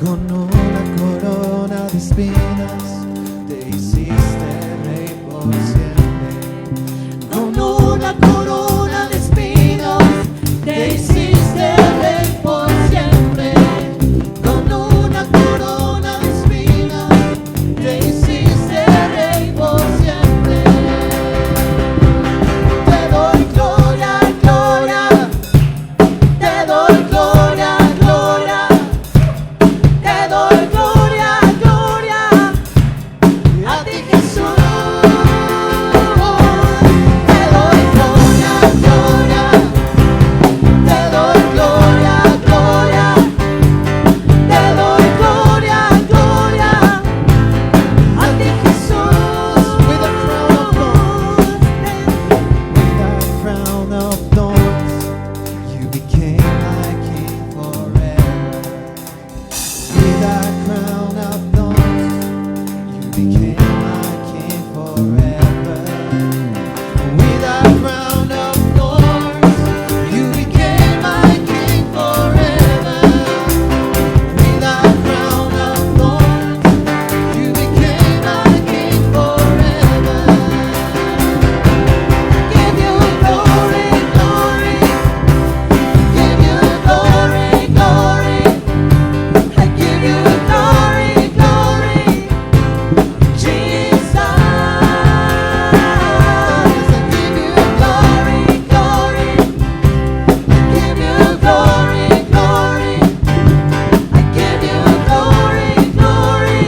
Con una corona de espinas te hiciste rey por siempre. Con una corona de espinas te hiciste rey por siempre. Con una corona de espinas te hiciste rey por siempre. Te doy gloria, gloria. Te doy gloria, gloria. Te doy gloria, gloria. A ti Jesús. Te doy gloria, gloria. Te doy gloria, gloria. Te doy gloria, gloria. A ti Jesús. With a crown of thorns, you became my king forever. With that crown of thorns, you became my king forever. With that crown of thorns, you became my king forever. With that crown of thorns, you became my king forever. Give you glory, glory. Give you glory, glory. I give you glory, glory. Jesus, I give you glory, glory. I give you glory, glory. I give you glory, glory.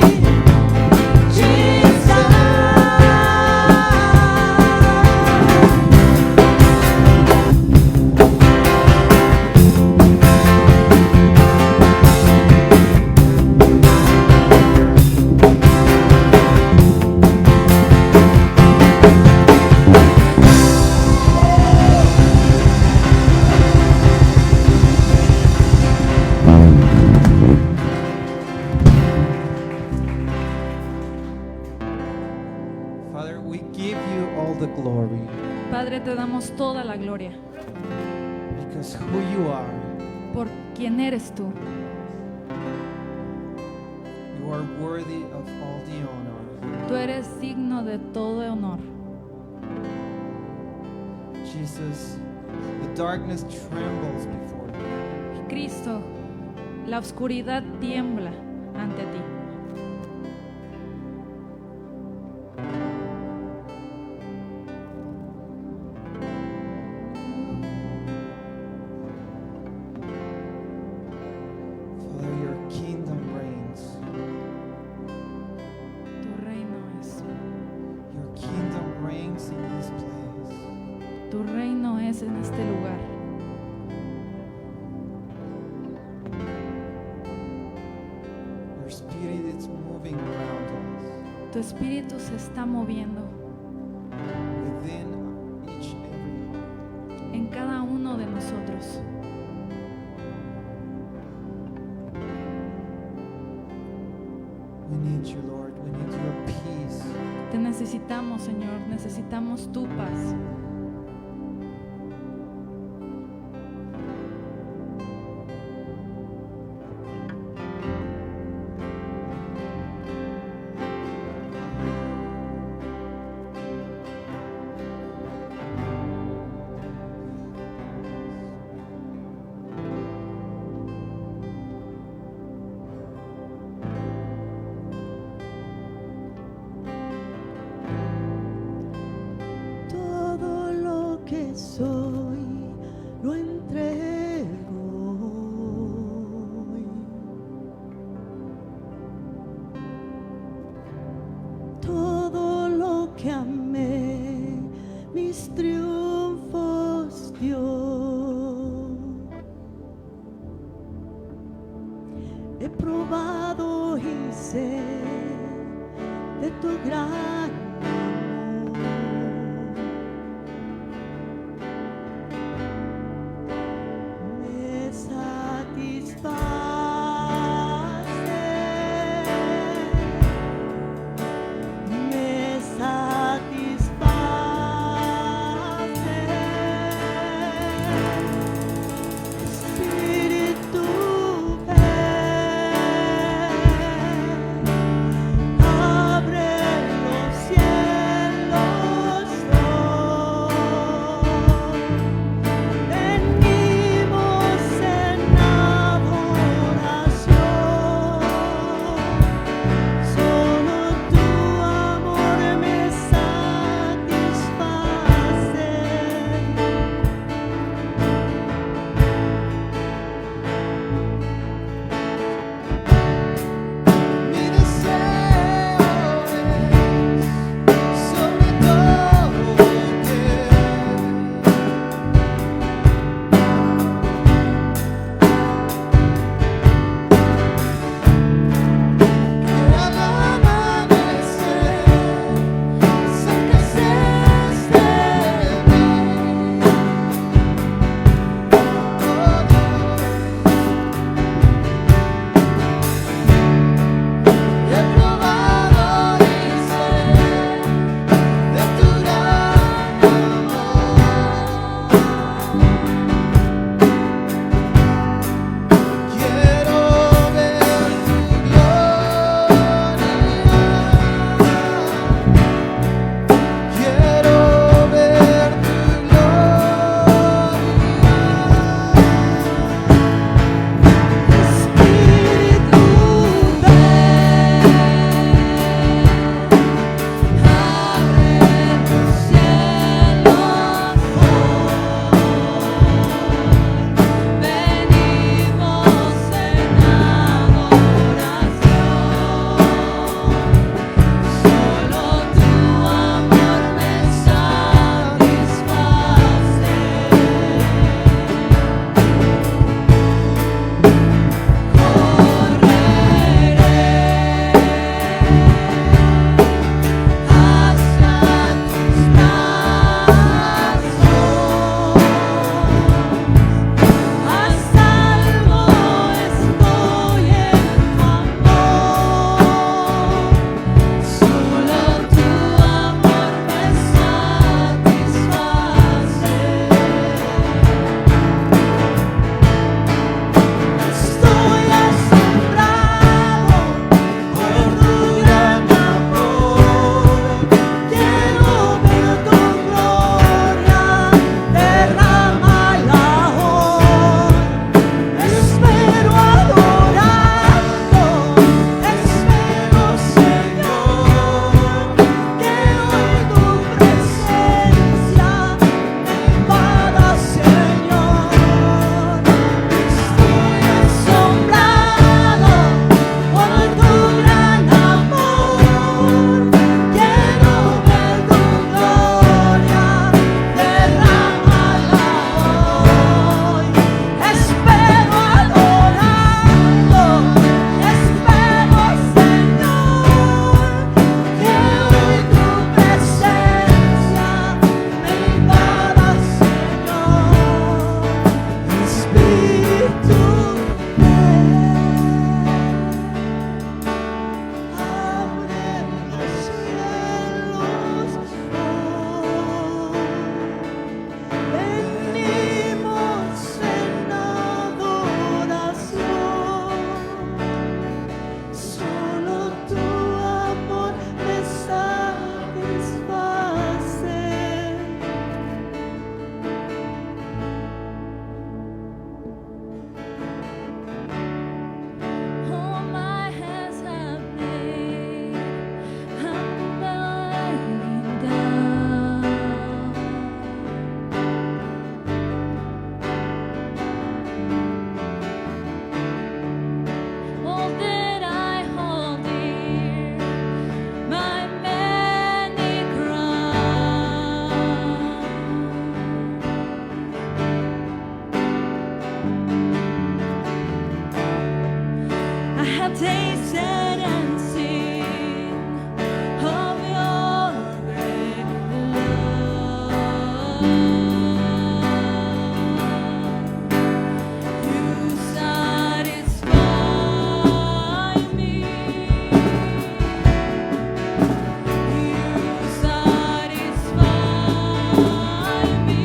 Jesus. Father, we give you all the glory Padre, te damos toda la gloria because who you are, por quien eres tú. you are worthy of all the honor. Tú eres digno de todo honor. Jesus, the darkness trembles before you. Cristo, la oscuridad tiembla ante ti. Father, your kingdom reigns. Tu reino es. Your kingdom reigns in this place. Tu reino es en este lugar. Your spirit is moving around us, Tu espíritu se está moviendo within each every heart. en cada uno de nosotros. We need you, Lord. We need your peace. Te necesitamos, Señor. Necesitamos tu paz. Todo lo que soy lo entrego hoy. Todo lo que amé, mis triunfos dio. He probado y sé de tu gran amor. Me satisface, me satisface, Espíritu ven. tasted and seen of your great love. You satisfy me. You satisfy me.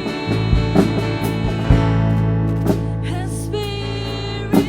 And Spirit,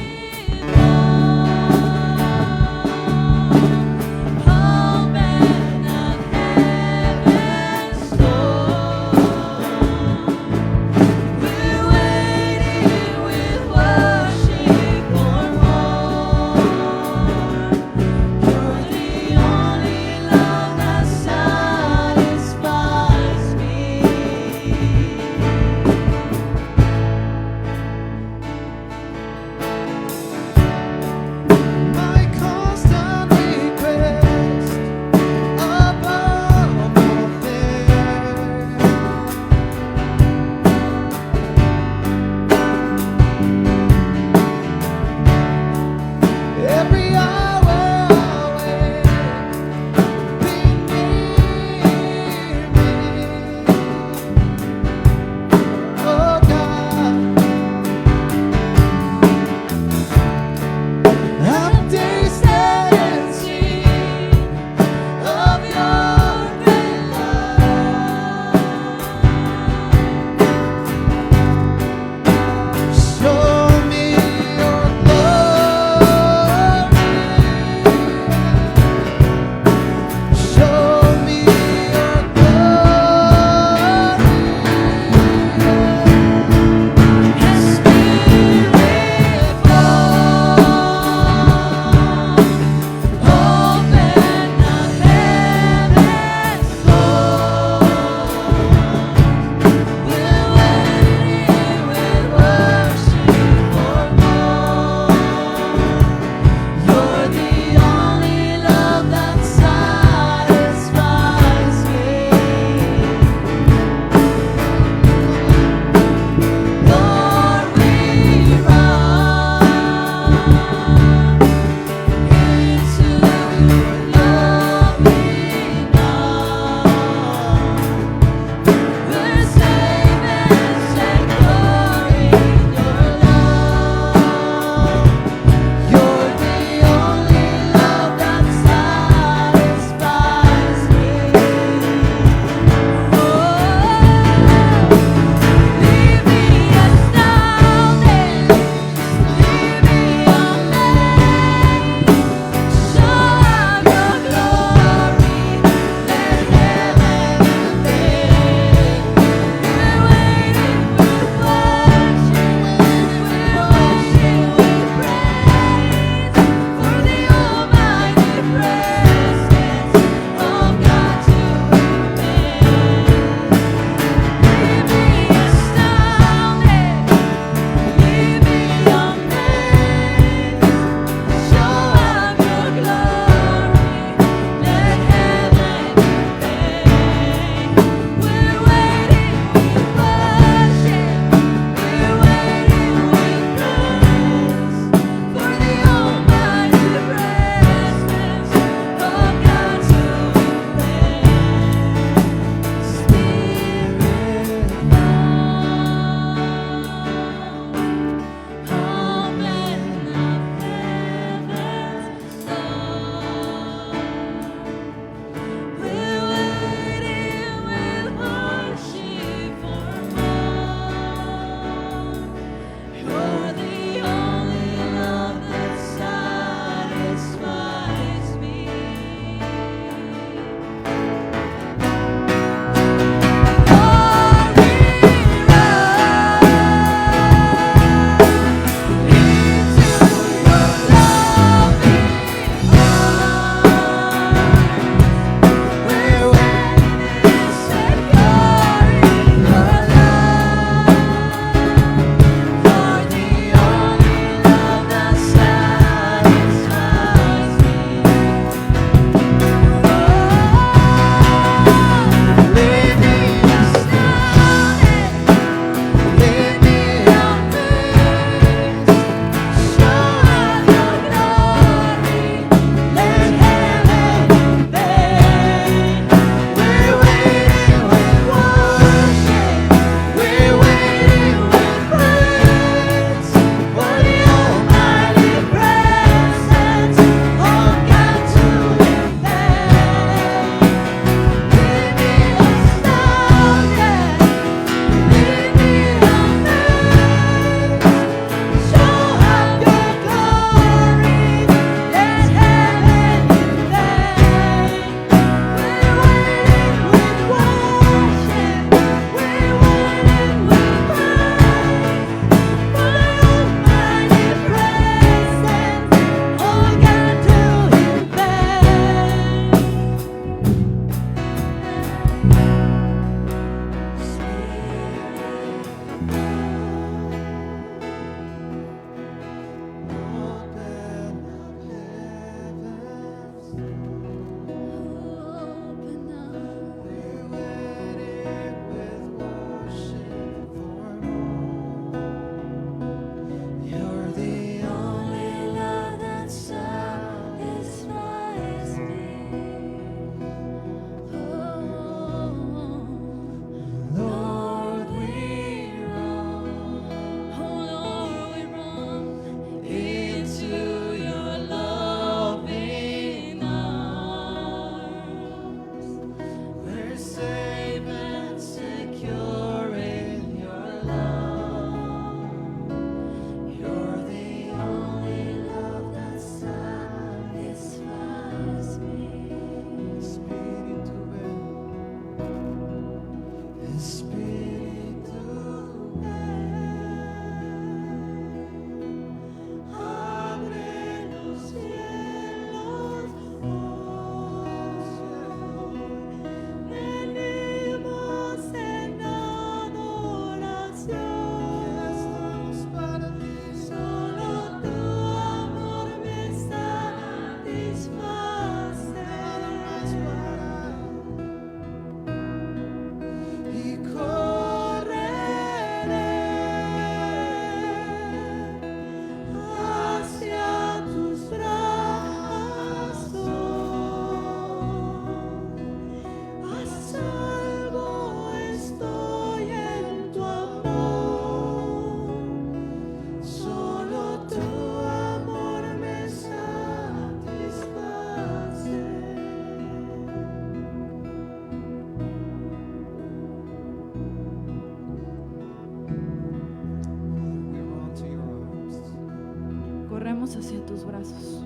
corremos hacia tus brazos.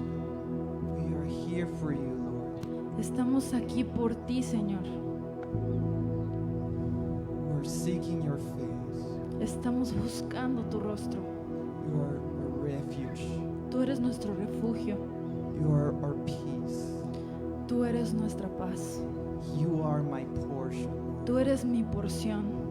We are here for you, Lord. Estamos aquí por ti, Señor. We're seeking your face. Estamos buscando tu rostro. You are our refuge. Tú eres nuestro refugio. You are our peace. Tú eres nuestra paz. You are my portion. Tú eres mi porción.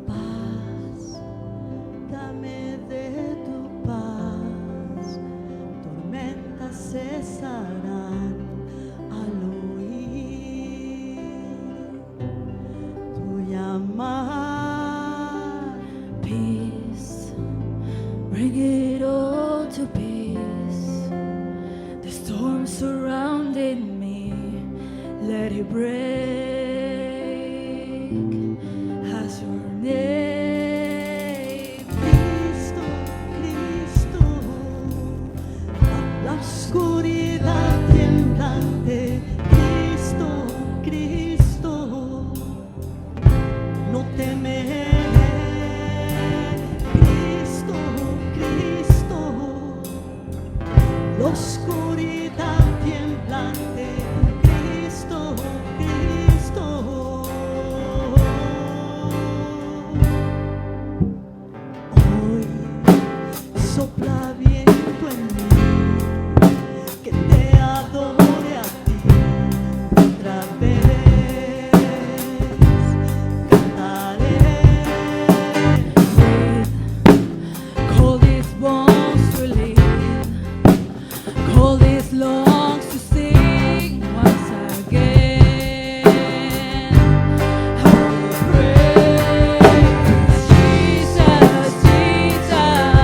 Paz, dame de tu paz, tormentas cesarán al oír tu llamar. Peace, bring it all to peace. The storm surrounding me, let it break. Has your name. Cristo, Cristo, la oscuridad temblante. Cristo, Cristo, no temeré. Cristo, Cristo, la oscuridad temblante. Cristo, Cristo. Hoy sopla viento en mí, que te adore a ti otra vez. Cantaré. Call these bones to live. Call these lungs to sing once again. I will praise Jesus, Jesus.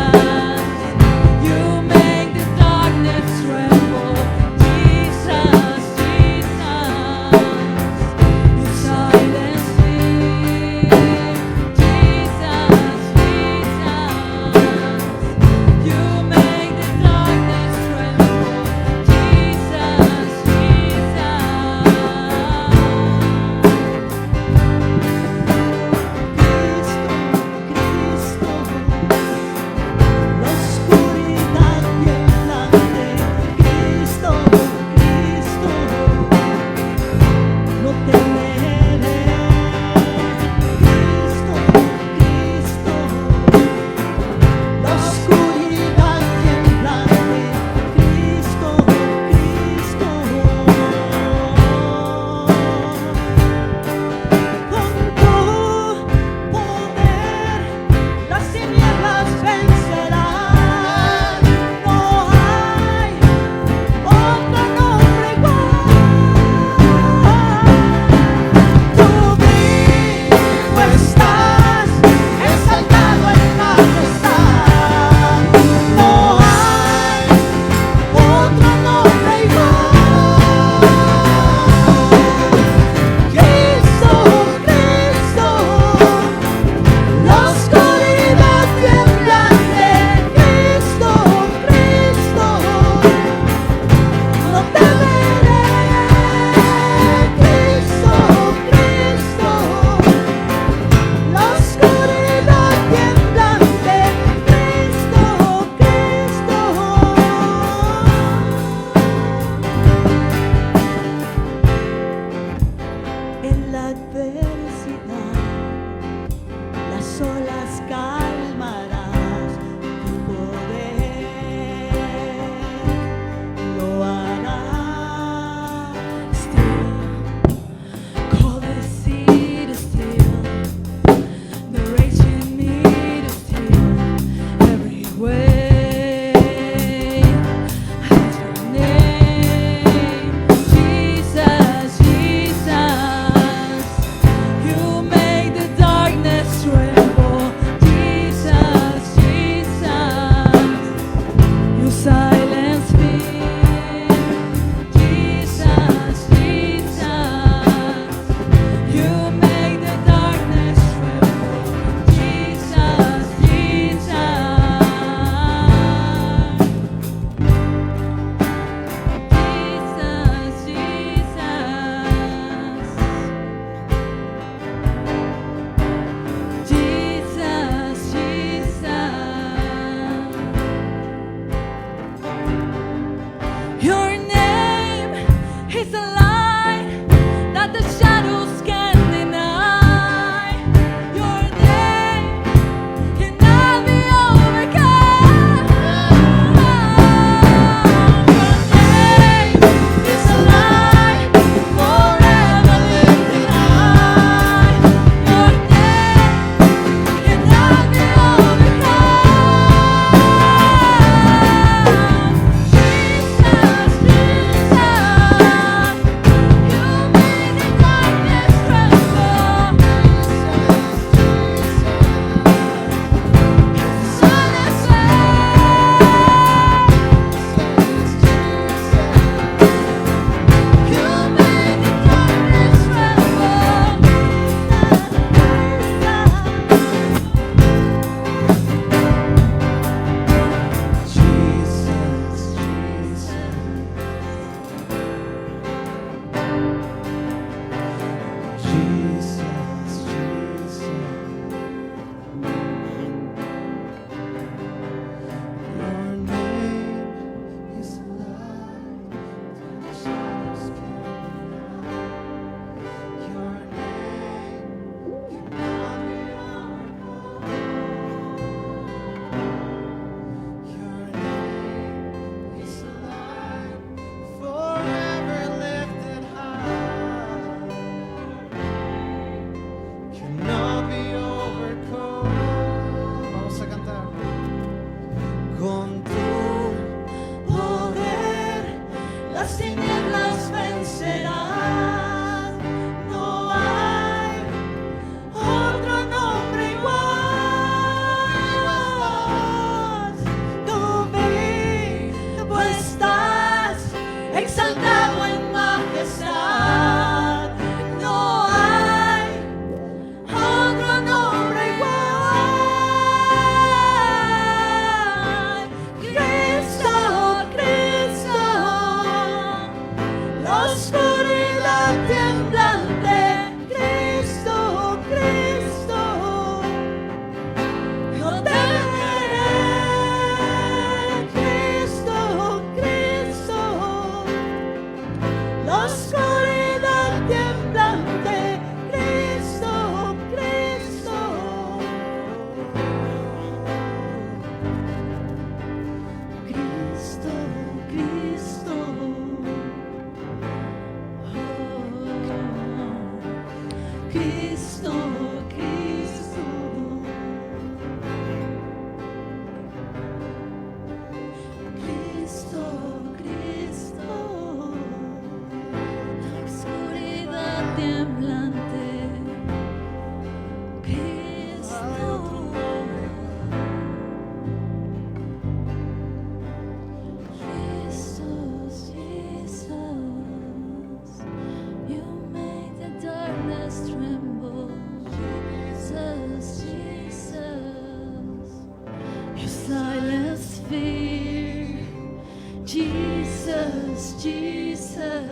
Jesus.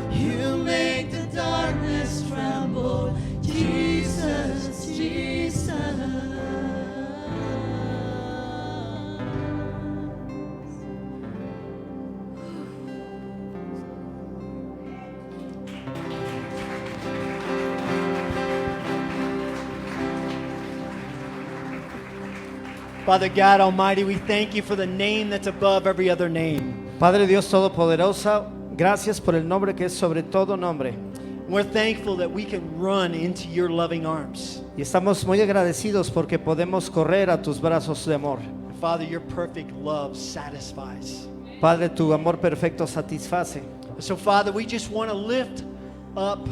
You make the darkness tremble. Jesus, Jesus. Father God Almighty, we thank you for the name that's above every other name. Padre Dios Todopoderoso, gracias por el nombre que es sobre todo nombre. We're thankful that we can run into your loving arms. Y estamos muy agradecidos porque podemos correr a tus brazos de amor. Father, your perfect love satisfies. Padre, tu amor perfecto satisface. So Father, we just want to lift up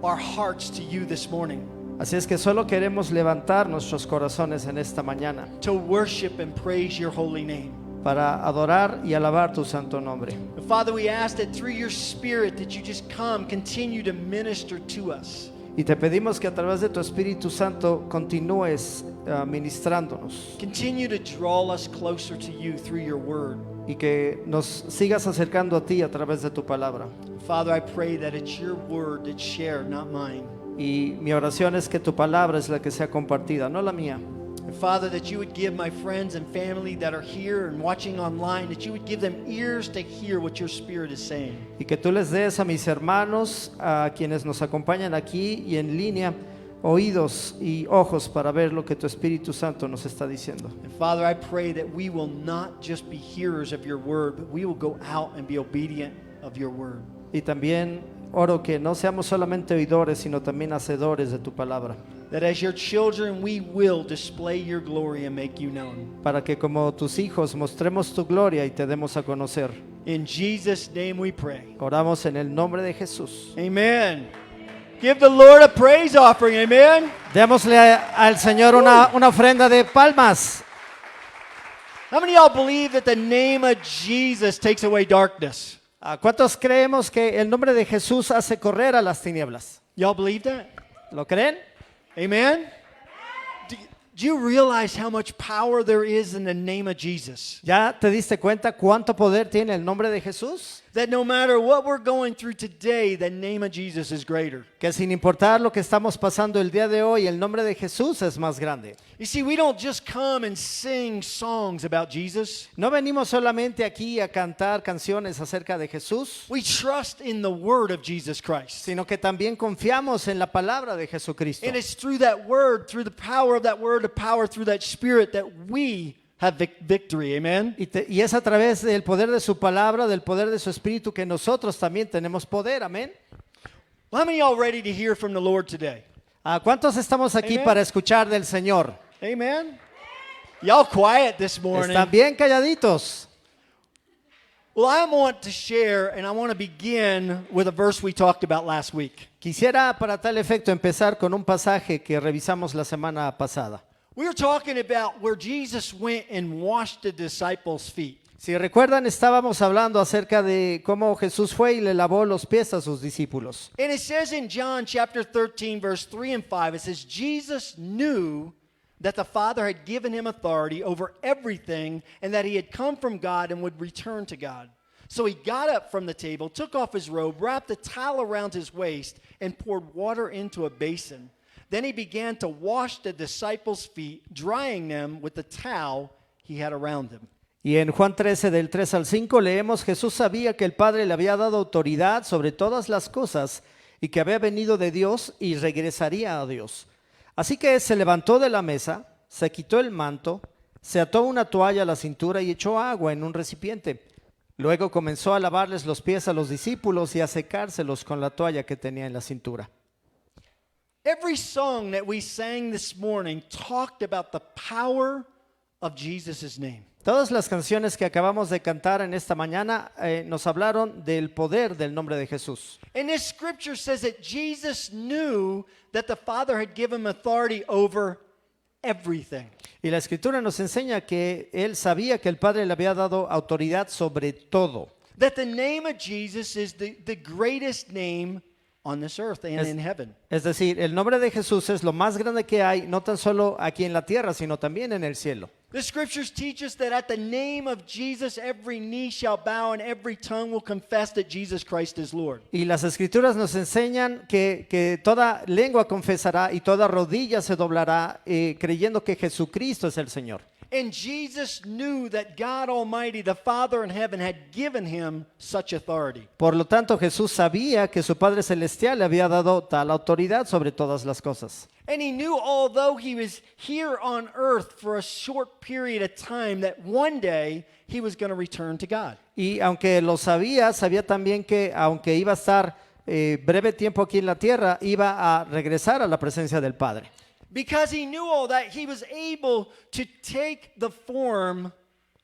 our hearts to you this morning, Así es que solo queremos levantar nuestros corazones en esta mañana to worship and praise your holy name. para adorar y alabar tu santo nombre. And Father, we ask that through your Spirit that you just come, continue to minister to us. Y te pedimos que a través de tu Espíritu Santo continúes ministrándonos Continue to draw us closer to you through your word. y que nos sigas acercando a ti a través de tu palabra. Father, I pray that it's your word that's shared, not mine. Y mi oración es que tu palabra es la que sea compartida, no la mía. And Father, that you would give my friends and family that are here and watching online, that you would give them ears to hear what your Spirit is saying. Y que tú les des a mis hermanos, a quienes nos acompañan aquí y en línea, oídos y ojos para ver lo que tu Espíritu Santo nos está diciendo. And Father, I pray that we will not just be hearers of your word, but we will go out and be obedient of your word. Y también oro que no seamos solamente oidores, sino también hacedores de tu palabra, That as your children, we will display your glory and make you known. para que como tus hijos mostremos tu gloria y te demos a conocer. In Jesus' name we pray. Oramos en el nombre de Jesús. Amen. Give the Lord a praise offering. Amen. Démosle al Señor una ofrenda de palmas. How many of y'all believe that the name of Jesus takes away darkness? ¿Cuántos creemos que el nombre de Jesús hace correr a las tinieblas? Y'all believe that? ¿Lo creen? Amen. Do you realize how much power there is in the name of Jesus? ¿Ya te diste cuenta cuánto poder tiene el nombre de Jesús? That no matter what we're going through today, the name of Jesus is greater. Que sin importar lo que estamos pasando el día de hoy, el nombre de Jesús es más grande. You see, we don't just come and sing songs about Jesus. No venimos solamente aquí a cantar canciones acerca de Jesús, We trust in the word of Jesus Christ. sino que también confiamos en la palabra de Jesucristo. And it's through that word, through the power of that word, the power through that spirit that we have victory. Amen. Y es a través del poder de su palabra, del poder de su espíritu, que nosotros también tenemos poder. Amén. Well, how many of y'all ready to hear from the Lord today? ¿Cuántos estamos aquí Amen. para escuchar del Señor? Amen. Y'all quiet this morning. ¿Están bien calladitos? Well, I want to share, and I want to begin with a verse we talked about last week. Quisiera para tal efecto empezar con un pasaje que revisamos la semana pasada. We were talking about where Jesus went and washed the disciples' feet. Si recuerdan, estábamos hablando acerca de cómo Jesús fue y le lavó los pies a sus discípulos. And it says in John chapter 13, verse 3 and 5, it says, Jesus knew that the Father had given him authority over everything and that he had come from God and would return to God. So he got up from the table, took off his robe, wrapped a towel around his waist, and poured water into a basin. Then he began to wash the disciples' feet, drying them with the towel he had around him. Y en Juan 13, del 3 al 5, leemos: Jesús sabía que el Padre le había dado autoridad sobre todas las cosas y que había venido de Dios y regresaría a Dios. Así que se levantó de la mesa, se quitó el manto, se ató una toalla a la cintura y echó agua en un recipiente. Luego comenzó a lavarles los pies a los discípulos y a secárselos con la toalla que tenía en la cintura. Every song that we sang this morning talked about the power of Jesus' name. Todas las canciones que acabamos de cantar en esta mañana nos hablaron del poder del nombre de Jesús. And this scripture says that Jesus knew that the Father had given him authority over everything. Y la Escritura nos enseña que él sabía que el Padre le había dado autoridad sobre todo. That the name of Jesus is the greatest name on this earth and in heaven. Es decir, el nombre de Jesús es lo más grande que hay, no tan solo aquí en la tierra, sino también en el cielo. The scriptures teach us that at the name of Jesus, every knee shall bow and every tongue will confess that Jesus Christ is Lord. Y las escrituras nos enseñan que toda lengua confesará y toda rodilla se doblará creyendo que Jesucristo es el Señor. And Jesus knew that God Almighty, the Father in heaven, had given him such authority. Por lo tanto, Jesús sabía que su Padre Celestial le había dado tal autoridad sobre todas las cosas. And he knew, although he was here on earth for a short period of time, that one day he was going to return to God. Y aunque lo sabía, sabía también que aunque iba a estar breve tiempo aquí en la tierra, iba a regresar a la presencia del Padre. Because he knew all that, he was able to take the form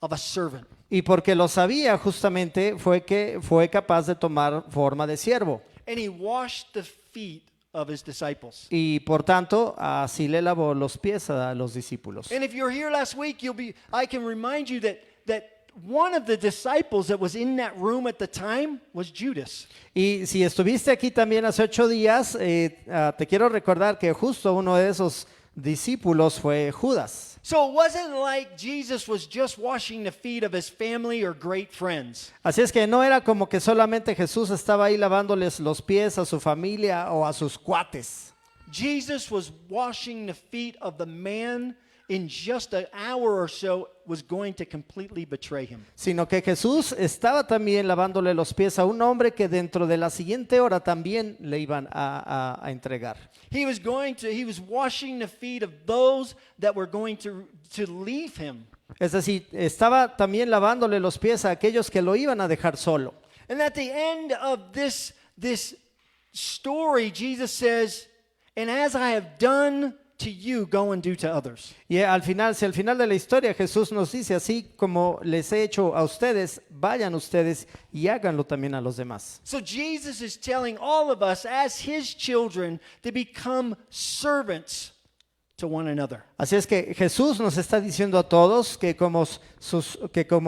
of a servant. Y porque lo sabía justamente fue que fue capaz de tomar forma de siervo. And he washed the feet of his disciples. Y por tanto, así le lavó los pies a los discípulos. And if you were here last week, I can remind you that one of the disciples that was in that room at the time was Judas. Y si estuviste aquí también hace 8 días, te quiero recordar que justo uno de esos discípulos fue Judas. So it wasn't like Jesus was just washing the feet of his family or great friends. Así es que no era como que solamente Jesús estaba ahí lavándoles los pies a su familia o a sus cuates. Jesus was washing the feet of the man in just an hour or so was going to completely betray him. Sino que Jesús estaba también lavándole los pies a un hombre que dentro de la siguiente hora también le iban a entregar. He was washing the feet of those that were going to leave him. Es decir, estaba también lavándole los pies a aquellos que lo iban a dejar solo. And at the end of this story, Jesus says, "And as I have done to you, go and do to others." Y al final de la historia Jesús nos dice, así como les he hecho a ustedes, vayan ustedes y háganlo también a los demás. So Jesus is telling all of us as his children to become servants to one another. Así es que Jesús nos está diciendo a todos que como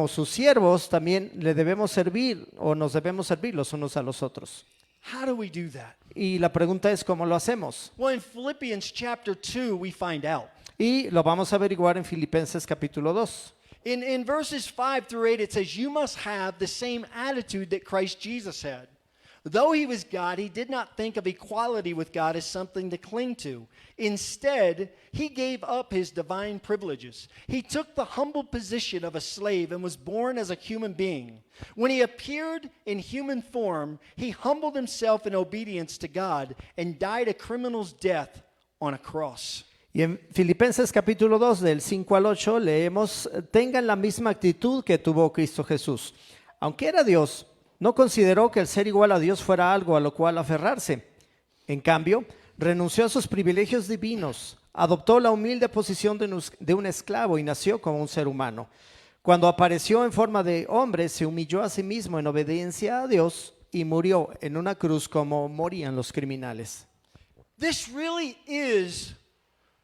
sus siervos también le debemos servir o nos debemos servir los unos a los otros. How do we do that? Y la pregunta es, ¿cómo lo hacemos? Well, in Philippians chapter 2, we find out. Y lo vamos a averiguar en Filipenses capítulo 2. In verses 5 through 8, it says, "You must have the same attitude that Christ Jesus had. Though he was God, he did not think of equality with God as something to cling to. Instead, he gave up his divine privileges. He took the humble position of a slave and was born as a human being. When he appeared in human form, he humbled himself in obedience to God and died a criminal's death on a cross." Y en Filipenses capítulo 2 del 5 al 8 leemos, tengan la misma actitud que tuvo Cristo Jesús. Aunque era Dios, no consideró que el ser igual a Dios fuera algo a lo cual aferrarse. En cambio, renunció a sus privilegios divinos, adoptó la humilde posición de un esclavo y nació como un ser humano. Cuando apareció en forma de hombre, se humilló a sí mismo en obediencia a Dios y murió en una cruz como morían los criminales. This really is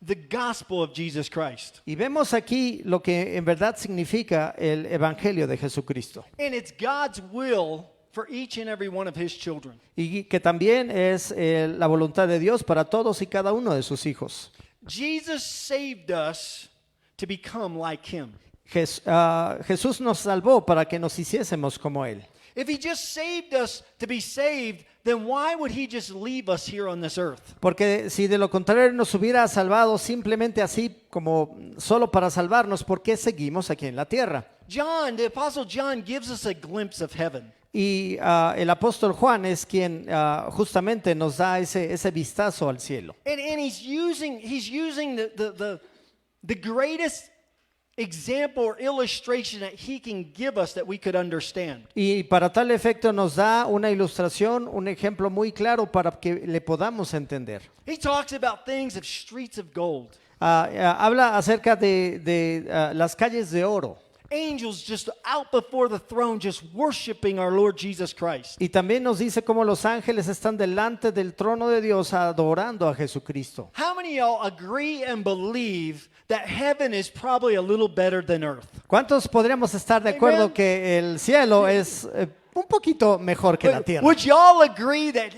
the gospel of Jesus Christ. Y vemos aquí lo que en verdad significa el evangelio de Jesucristo. And it's God's will for each and every one of his children. Y que también es la voluntad de Dios para todos y cada uno de sus hijos. Jesus saved us to become like him. Jesús nos salvó para que nos hiciésemos como Él. If he just saved us to be saved, then why would he just leave us here on this earth? Porque si de lo contrario nos hubiera salvado simplemente así como solo para salvarnos, ¿por qué seguimos aquí en la tierra? John, the Apostle John, gives us a glimpse of heaven. Y el apóstol Juan es quien justamente nos da ese vistazo al cielo. And he's using the greatest example or illustration that he can give us that we could understand. Y para tal efecto nos da una ilustración, un ejemplo muy claro para que le podamos entender. He talks about things of streets of gold. Habla acerca de las calles de oro. Angels just out before the throne just worshiping our Lord Jesus Christ. Y también nos dice cómo los ángeles están delante del trono de Dios adorando a Jesucristo. How many of y'all agree and believe that heaven is probably a little better than earth? ¿Cuántos podríamos estar de acuerdo Amen. que el cielo es un poquito mejor que la tierra? Would y'all agree that,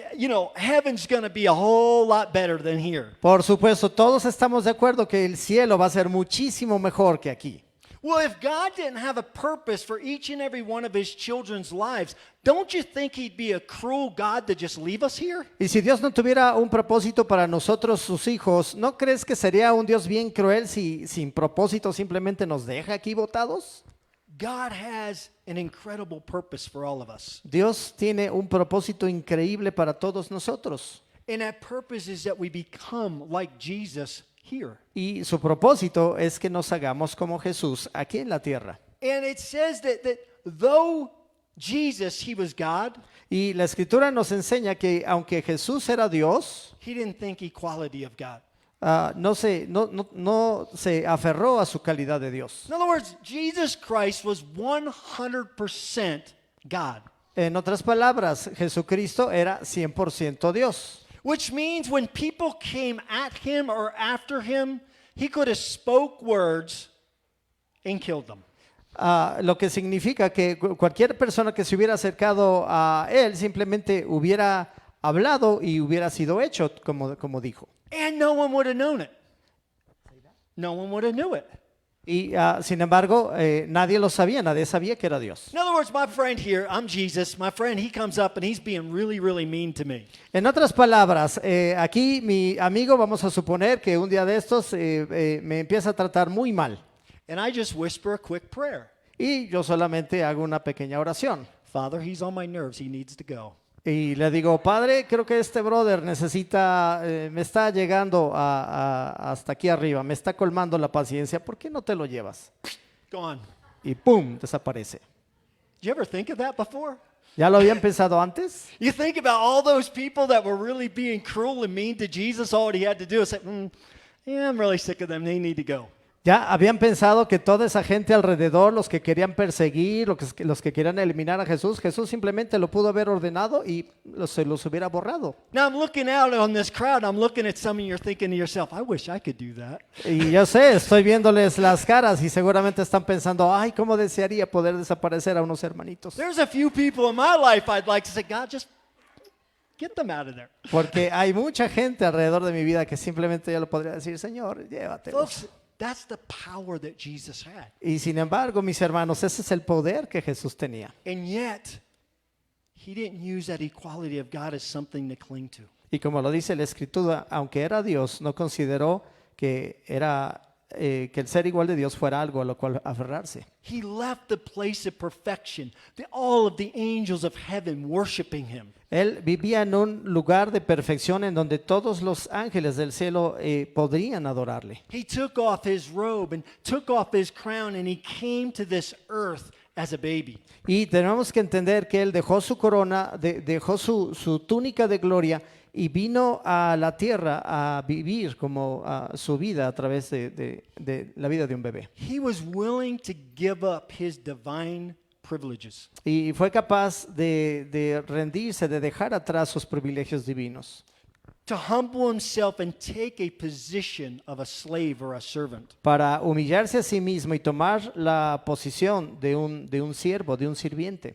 heaven's going to be a whole lot better than here? Por supuesto, todos estamos de acuerdo que el cielo va a ser muchísimo mejor que aquí. Well, if God didn't have a purpose for each and every one of his children's lives, don't you think he'd be a cruel God to just leave us here? Y si Dios no tuviera un propósito para nosotros, sus hijos, ¿no crees que sería un Dios bien cruel si sin propósito simplemente nos deja aquí botados? God has an incredible purpose for all of us. Dios tiene un propósito increíble para todos nosotros. And that purpose is that we become like Jesus here. Y su propósito es que nos hagamos como Jesús aquí en la tierra. And it says that though Jesus, he was God, Y la escritura nos enseña que aunque Jesús era Dios, he didn't think equality of God. no se aferró a su calidad de Dios. In other words, Jesus Christ was 100% God. En otras palabras, Jesucristo era 100% Dios. Which means when people came at him or after him, he could have spoke words and killed them. Lo que significa que cualquier persona que se hubiera acercado a él simplemente hubiera hablado y hubiera sido hecho como dijo. And no one would have known it. No one would have knew it. Y sin embargo, nadie lo sabía, nadie sabía que era Dios. In other words, my friend here, I'm Jesus. My friend, he comes up and he's being really, really mean to me. En otras palabras, aquí mi amigo, vamos a suponer que un día de estos me empieza a tratar muy mal. And I just whisper a quick prayer. Y yo solamente hago una pequeña oración. Father, he's on my nerves. He needs to go. Y le digo, Padre, creo que este brother necesita, me está llegando hasta aquí arriba, me está colmando la paciencia, ¿por qué no te lo llevas? Gone. Y ¡pum!, desaparece. Did you ever think of that before? ¿Ya lo habían pensado antes? You think about all those people that were really being cruel and mean to Jesus. All he had to do is say, yeah, I'm really sick of them. They need to go. ¿Ya habían pensado que toda esa gente alrededor, los que querían perseguir, los que querían eliminar a Jesús, Jesús simplemente lo pudo haber ordenado y se los hubiera borrado? Now I'm looking out on this crowd. I'm looking at some of you. You're thinking to yourself, I wish I could do that. Y yo sé, estoy viéndoles las caras y seguramente están pensando, ay, cómo desearía poder desaparecer a unos hermanitos. There's a few people in my life I'd like to say, God, just get them out of there. Porque hay mucha gente alrededor de mi vida que simplemente yo le podría decir, Señor, llévatelos. Folks, that's the power that Jesus had. Y sin embargo, mis hermanos, ese es el poder que Jesús tenía. And yet, he didn't use that equality of God as something to cling to. Y como lo dice la Escritura, aunque era Dios, no consideró que que el ser igual de Dios fuera algo a lo cual aferrarse. He left the place of perfection, all of the angels of heaven worshiping him. Él vivía en un lugar de perfección en donde todos los ángeles del cielo podrían adorarle. He took off his robe and took off his crown and he came to this earth as a baby. Y tenemos que entender que él dejó su corona, dejó su túnica de gloria y vino a la tierra a vivir como su vida a través de la vida de un bebé. He was willing to give up his divine privileges. Y fue capaz de rendirse, de dejar atrás sus privilegios divinos, To humble himself and take a position of a slave or a servant. para humillarse a sí mismo y tomar la posición de un siervo, de un sirviente.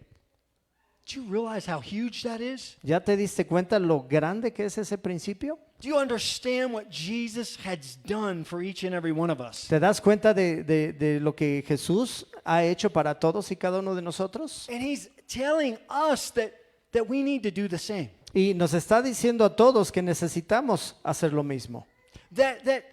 Do you realize how huge that is? ¿Ya te diste cuenta lo grande que es ese principio? Do you understand what Jesus has done for each and every one of us? ¿Te das cuenta de lo que Jesús ha hecho para todos y cada uno de nosotros? And he's telling us that we need to do the same. Y nos está diciendo a todos que necesitamos hacer lo mismo. That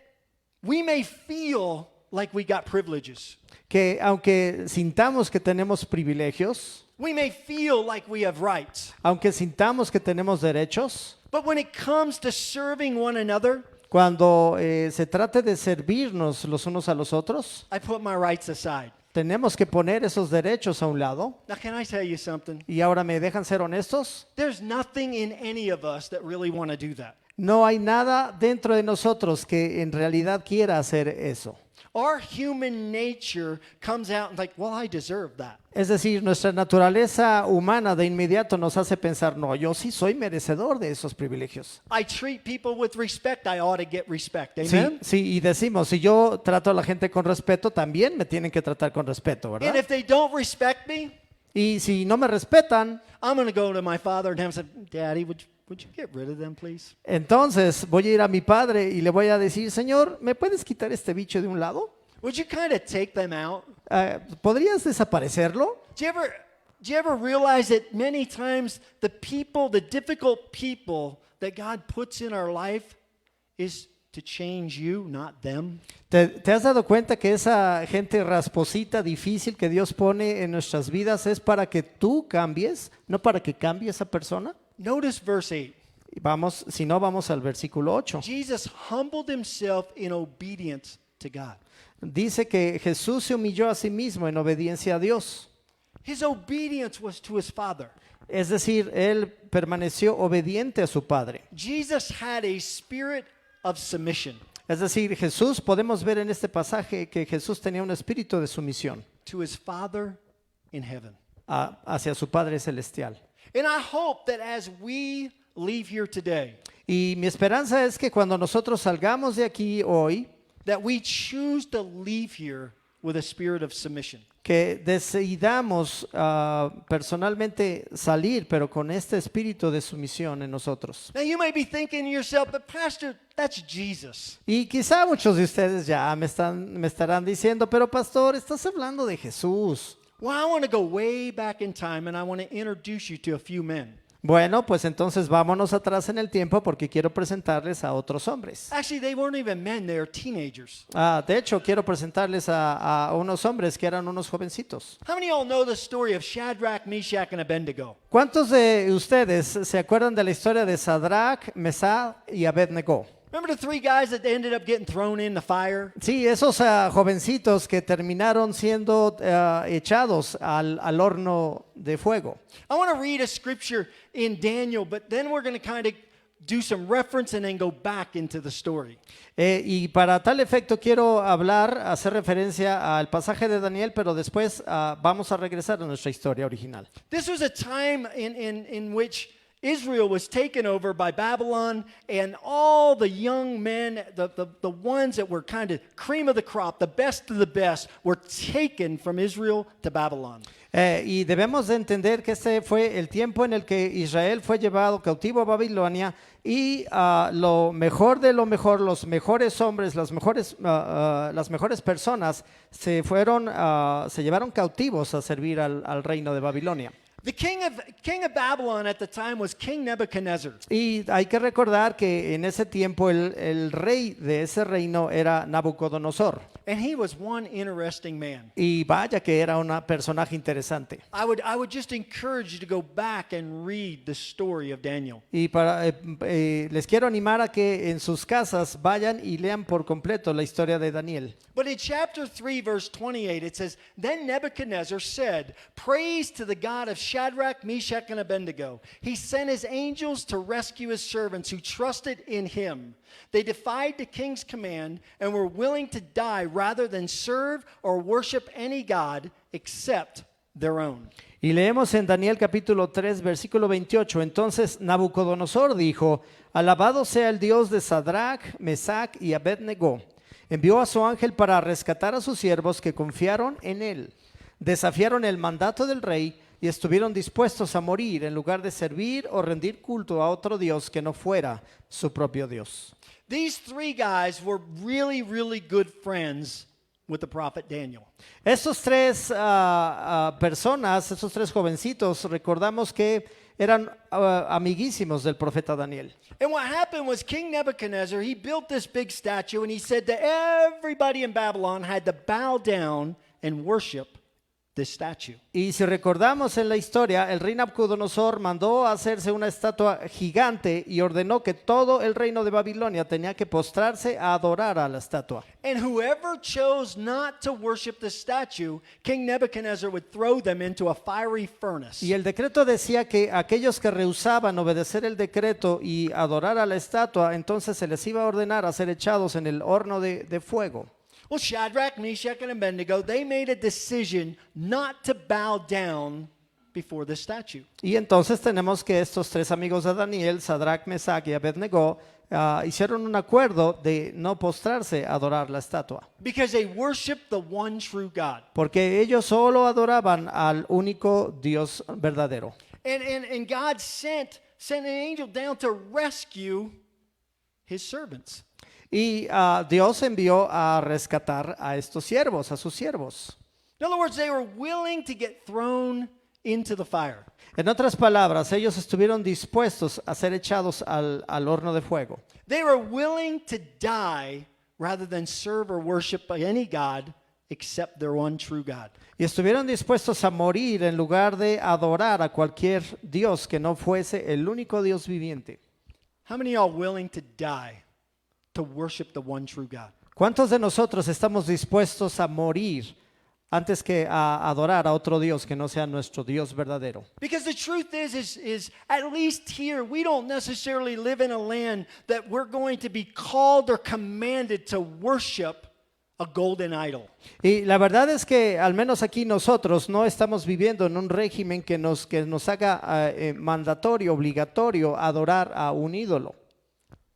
we may feel like we got privileges. Que aunque sintamos que tenemos privilegios, We may feel like we have rights. aunque sintamos que tenemos derechos, But when it comes to serving one another, cuando se trate de servirnos los unos a los otros, I put my rights aside. tenemos que poner esos derechos a un lado. Now, can I tell you something? Y ahora me dejan ser honestos. There's nothing in any of us that really want to do that. No hay nada dentro de nosotros que en realidad quiera hacer eso. Our human nature comes out and like, well, I deserve that. Es decir, nuestra naturaleza humana de inmediato nos hace pensar, no, yo sí soy merecedor de esos privilegios. I treat people with respect. I ought to get respect. Sí, Amen? sí, y decimos, si yo trato a la gente con respeto, también me tienen que tratar con respeto, And ¿verdad? if they don't respect me, Y si no me respetan, I'm going to go to my father and have him say, Daddy, would you get rid of them, please? entonces voy a ir a mi padre y le voy a decir, Señor, ¿me puedes quitar este bicho de un lado? Would you kind of take them out? ¿Podrías desaparecerlo? Do you ever realize that many times the difficult people that God puts in our life is to change you, not them? ¿Te has dado cuenta que esa gente rasposita, difícil que Dios pone en nuestras vidas es para que tú cambies, no para que cambie esa persona? Notice verse 8. Vamos, si no, vamos al versículo 8. Jesus humbled himself in obedience to God. Dice que Jesús se humilló a sí mismo en obediencia a Dios. His obedience was to his Father. Es decir, él permaneció obediente a su Padre. Jesus had a spirit of submission Es decir, Jesús, podemos ver en este pasaje que Jesús tenía un espíritu de sumisión to his Father in heaven. hacia su Padre celestial. And I hope that as we leave here today, Y mi esperanza es que cuando nosotros salgamos de aquí hoy, that we choose to leave here with a spirit of submission. que decidamos personalmente salir, pero con este espíritu de sumisión en nosotros. Now you may be thinking to yourself, but Pastor, that's Jesus. Y quizá muchos de ustedes ya me estarán diciendo, pero pastor, estás hablando de Jesús. Well, I want to go way back in time and I want to introduce you to a few men. Bueno, pues entonces vámonos atrás en el tiempo porque quiero presentarles a otros hombres. Actually, they weren't even men, they were teenagers. De hecho, quiero presentarles a unos hombres que eran unos jovencitos. How many of y'all know the story of Shadrach, Meshach, and Abednego? ¿Cuántos de ustedes se acuerdan de la historia de Sadrach, Mesach y Abednego? Remember the three guys that ended up getting thrown in the fire? Sí, esos jovencitos que terminaron siendo echados al horno de fuego. I want to read a scripture in Daniel, but then we're going to kind of do some reference and then go back into the story. Y para tal efecto quiero hacer referencia al pasaje de Daniel, pero después vamos a regresar a nuestra historia original. This was a time in which Israel was taken over by Babylon, and all the young men, the ones that were kind of cream of the crop, the best of the best, were taken from Israel to Babylon. Y debemos de entender que este fue el tiempo en el que Israel fue llevado cautivo a Babilonia y lo mejor de lo mejor, los mejores hombres, las mejores personas se llevaron cautivos a servir al reino de Babilonia. The king of Babylon at the time was King Nebuchadnezzar. Y hay que recordar que en ese tiempo el rey de ese reino era Nabucodonosor. And he was one interesting man. Y vaya que era un personaje interesante. I would just encourage you to go back and read the story of Daniel. Y les quiero animar a que en sus casas vayan y lean por completo la historia de Daniel. But in chapter 3, verse 28, it says, Then Nebuchadnezzar said, Praise to the God of Shadrach, Meshach, and Abednego. He sent his angels to rescue his servants who trusted in him. They defied the king's command and were willing to die rather than serve or worship any god except their own. Y leemos en Daniel capítulo 3, versículo 28. Entonces Nabucodonosor dijo, Alabado sea el Dios de Sadrach, Mesach y Abednego. Envió a su ángel para rescatar a sus siervos que confiaron en él. Desafiaron el mandato del rey y estuvieron dispuestos a morir en lugar de servir o rendir culto a otro Dios que no fuera su propio Dios. These three guys were really, really good friends with the prophet Daniel. Estos tres personas, estos tres jovencitos, recordamos que eran amiguísimos del profeta Daniel. And what happened was King Nebuchadnezzar, he built this big statue and he said that everybody in Babylon had to bow down and worship this statue. Y si recordamos en la historia, el rey Nabucodonosor mandó a hacerse una estatua gigante y ordenó que todo el reino de Babilonia tenía que postrarse a adorar a la estatua. And whoever chose not to worship the statue, King Nebuchadnezzar would throw them into a fiery furnace. Y el decreto decía que aquellos que rehusaban obedecer el decreto y adorar a la estatua, entonces se les iba a ordenar a ser echados en el horno de fuego. Well, Shadrach, Meshach, and Abednego, they made a decision not to bow down before the statue. Y entonces tenemos que estos tres amigos de Daniel, Sadrach, Mesach y Abednego, hicieron un acuerdo de no postrarse a adorar la estatua. Because they worshiped the one true God. Porque ellos solo adoraban al único Dios verdadero. And God sent an angel down to rescue his servants. Y Dios envió a rescatar a estos siervos, a sus siervos. In other words, they were willing to get thrown into the fire. En otras palabras, ellos estuvieron dispuestos a ser echados al horno de fuego. They were willing to die rather than serve or worship any God except their one true God. Y estuvieron dispuestos a morir en lugar de adorar a cualquier Dios que no fuese el único Dios viviente. How many of y'all willing to die to worship the one true God? ¿Cuántos de nosotros estamos dispuestos a morir antes que a adorar a otro Dios que no sea nuestro Dios verdadero? Because the truth is at least here, we don't necessarily live in a land that we're going to be called or commanded to worship a golden idol. Y la verdad es que al menos aquí nosotros no estamos viviendo en un régimen que nos haga mandatorio, obligatorio adorar a un ídolo.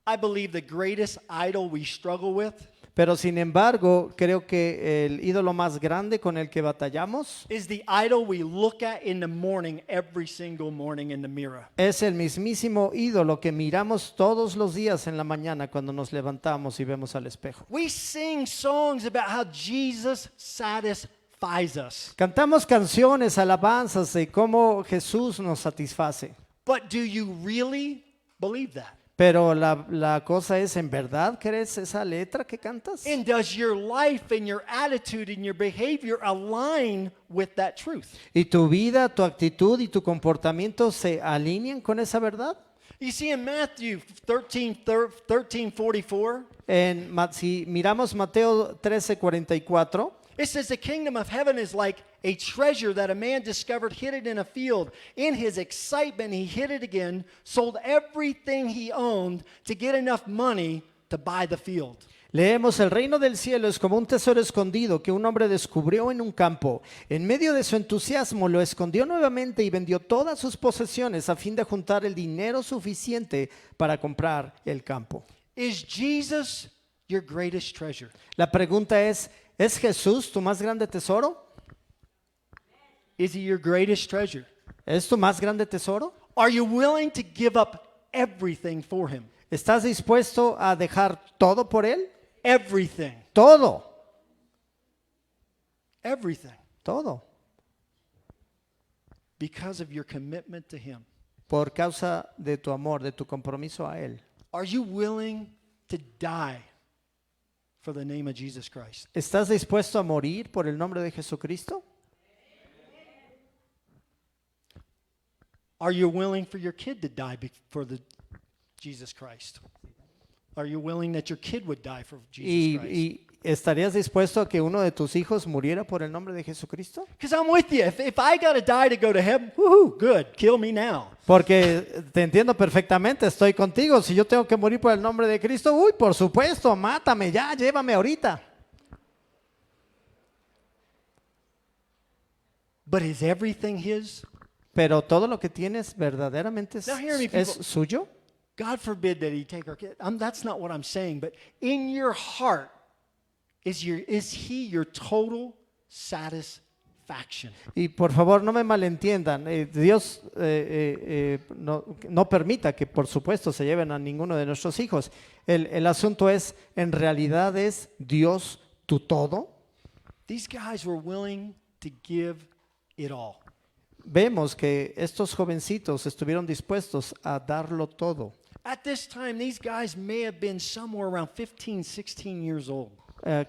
I believe the greatest idol we struggle with Pero sin embargo, creo que el ídolo más grande con el que batallamos is the idol we look at in the morning, every single morning in the mirror. es el mismísimo ídolo que miramos todos los días en la mañana cuando nos levantamos y vemos al espejo. We sing songs about how Jesus satisfies us. Cantamos canciones, alabanzas de cómo Jesús nos satisface. But do you really believe that? Pero la cosa es, ¿en verdad crees esa letra que cantas? And does your life and your attitude and your behavior align with that truth? ¿Y tu vida, tu actitud y tu comportamiento se alinean con esa verdad? You see in Matthew 13:44, Si miramos Mateo 13:44, it says the kingdom of heaven is like a treasure that a man discovered hidden in a field. In his excitement, he hid it again, sold everything he owned to get enough money to buy the field. leemos: el reino del cielo es como un tesoro escondido que un hombre descubrió en un campo. En medio de su entusiasmo lo escondió nuevamente y vendió todas sus posesiones a fin de juntar el dinero suficiente para comprar el campo. Is Jesus your greatest treasure? La pregunta ¿es Jesús tu más grande tesoro? Is he your greatest treasure? ¿Es tu más grande tesoro? Are you willing to give up everything for him? ¿Estás dispuesto a dejar todo por él? Everything. Todo, Everything. todo, Because of your commitment to him. por causa de tu amor, de tu compromiso a él. Are you willing to die for the name of Jesus Christ? ¿Estás dispuesto a morir por el nombre de Jesucristo? Are you willing for your kid to die for the Jesus Christ? Are you willing that your kid would die for Jesus Christ? ¿Y estarías dispuesto a que uno de tus hijos muriera por el nombre de Jesucristo? Because I'm with you. If I got to die to go to heaven, woohoo, good. Kill me now. Porque te entiendo perfectamente, estoy contigo. Si yo tengo que morir por el nombre de Cristo, uy, por supuesto, mátame ya, llévame ahorita. But is everything his? Pero todo lo que tienes verdaderamente Now hear me, es people. suyo. God forbid that he take our kid. That's not what I'm saying. But in your heart, is he your total satisfaction? Y por favor no me malentiendan, Dios no permita que por supuesto se lleven a ninguno de nuestros hijos. El asunto es, ¿en realidad es Dios tu todo? These guys were willing to give it all. Vemos que estos jovencitos estuvieron dispuestos a darlo todo. At this time, these guys may have been somewhere around 15, 16 years old.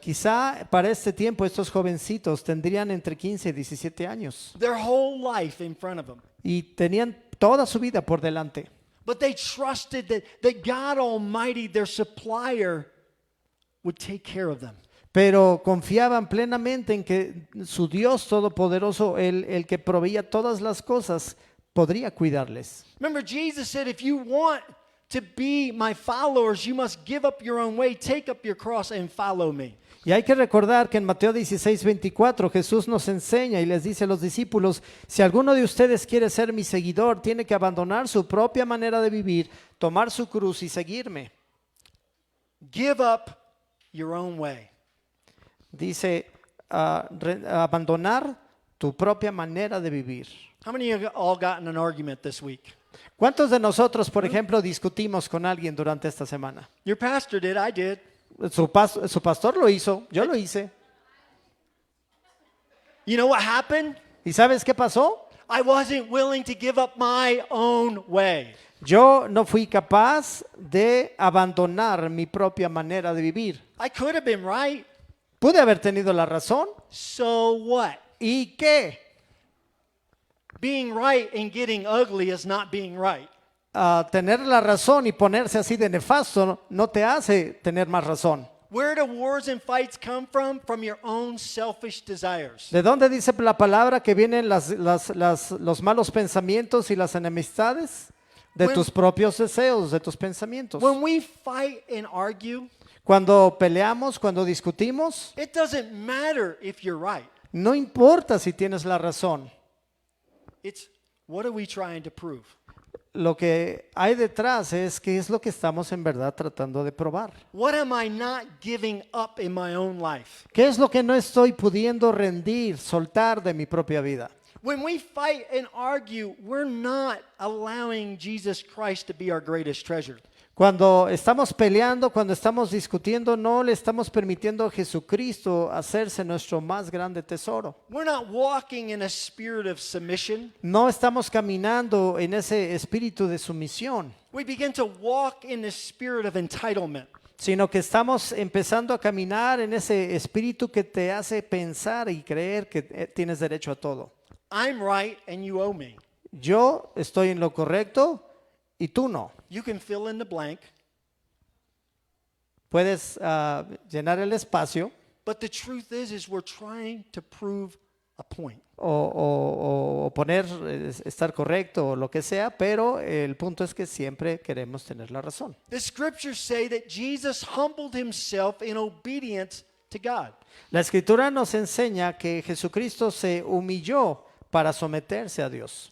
Quizá para este tiempo estos jovencitos tendrían entre 15 y 17 años Their whole life in front of them. y tenían toda su vida por delante. But they trusted that God Almighty, their supplier, would take care of them. Pero confiaban plenamente en que su Dios todopoderoso, el que proveía todas las cosas, podría cuidarles. Remember, Jesus said, if you want to be my followers, you must give up your own way, take up your cross and follow me. Y hay que recordar que en Mateo 16:24 Jesús nos enseña y les dice a los discípulos: si alguno de ustedes quiere ser mi seguidor, tiene que abandonar su propia manera de vivir, tomar su cruz y seguirme. Give up your own way. Dice, abandonar tu propia manera de vivir. How many of you all got in an argument this week? ¿Cuántos de nosotros, por ejemplo, discutimos con alguien durante esta semana? Your pastor did, I did. Su pastor lo hizo, yo lo hice. You know what happened? ¿Y sabes qué pasó? I wasn't willing to give up my own way. Yo no fui capaz de abandonar mi propia manera de vivir. I could have been right. Pude haber tenido la razón. So what? ¿Y qué? Being right and getting ugly is not being right. Tener la razón y ponerse así de nefasto no te hace tener más razón. Where do wars and fights come from? From your own selfish desires. ¿De dónde dice la palabra que vienen los malos pensamientos y las enemistades? De tus propios deseos, de tus pensamientos. When we fight and argue, Cuando peleamos, cuando discutimos, it doesn't matter if you're right. no importa si tienes la razón. It's what are we trying to prove? Lo que hay detrás es qué es lo que estamos en verdad tratando de probar. What am I not giving up in my own life? ¿Qué es lo que no estoy pudiendo rendir, soltar de mi propia vida? When we fight and argue, we're not allowing Jesus Christ to be our greatest treasure. Cuando estamos peleando, cuando estamos discutiendo, no le estamos permitiendo a Jesucristo hacerse nuestro más grande tesoro. We're not walking in a spirit of submission. No estamos caminando en ese espíritu de sumisión, We begin to walk in the spirit of entitlement. sino que estamos empezando a caminar en ese espíritu que te hace pensar y creer que tienes derecho a todo. I'm right and you owe me. Yo estoy en lo correcto y tú no. You can fill in the blank, Puedes llenar el espacio but the truth is we're trying to prove a point. o poner, estar correcto o lo que sea, pero el punto es que siempre queremos tener la razón. The scriptures say that Jesus humbled himself in obedience to God. La escritura nos enseña que Jesucristo se humilló para someterse a Dios.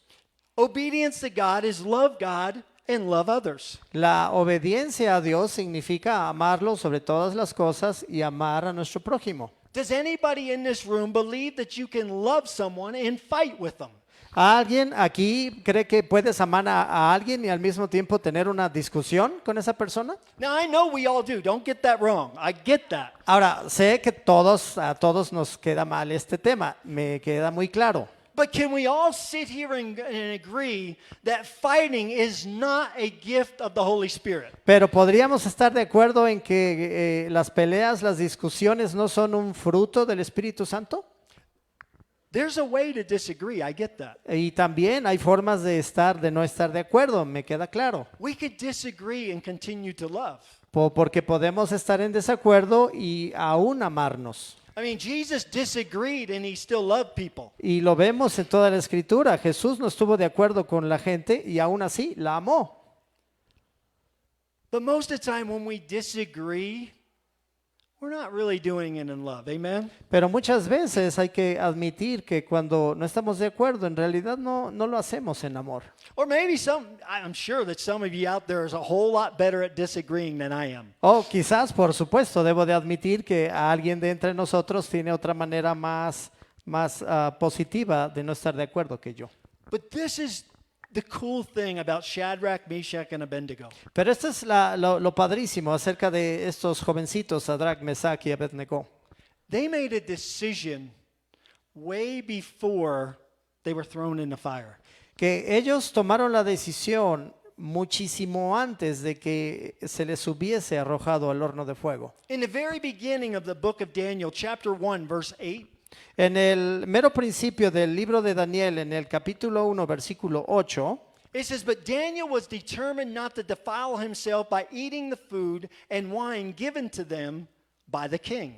Obedience to God is love God and love others. La obediencia a Dios significa amarlo sobre todas las cosas y amar a nuestro prójimo. Does anybody in this room believe that you can love someone and fight with them? ¿Alguien aquí cree que puedes amar a alguien y al mismo tiempo tener una discusión con esa persona? Now I know we all do. Don't get that wrong. I get that. Ahora, sé que a todos nos queda mal este tema, me queda muy claro. But can we all sit here and agree that fighting is not a gift of the Holy Spirit? Pero podríamos estar de acuerdo en que las peleas, las discusiones no son un fruto del Espíritu Santo. There's a way to disagree. I get that. Y también hay formas de no estar de acuerdo, me queda claro. We could disagree and continue to love. Porque podemos estar en desacuerdo y aún amarnos. I mean, Jesus disagreed and he still loved people. Y lo vemos en toda la Escritura. Jesús no estuvo de acuerdo con la gente y aún así la amó. But most of the time when we disagree, we're not really doing it in love. Amen? Pero muchas veces hay que admitir que cuando no estamos de acuerdo, en realidad no lo hacemos en amor. Or maybe I'm sure that some of you out there is a whole lot better at disagreeing than I am. O quizás, por supuesto, debo de admitir que alguien de entre nosotros tiene otra manera más positiva de no estar de acuerdo que yo. But this is the cool thing about Shadrach, Meshach, and Abednego. Pero esto es lo padrísimo acerca de estos jovencitos, Sadrach, Mesach y Abednego. They made a decision way before they were thrown in the fire. Que ellos tomaron la decisión muchísimo antes de que se les hubiese arrojado al horno de fuego. In the very beginning of the book of Daniel, chapter 1, verse 8, En el mero principio del libro de Daniel, en el capítulo 1, versículo 8, it says, "But Daniel was determined not to defile himself by eating the food and wine given to them by the king."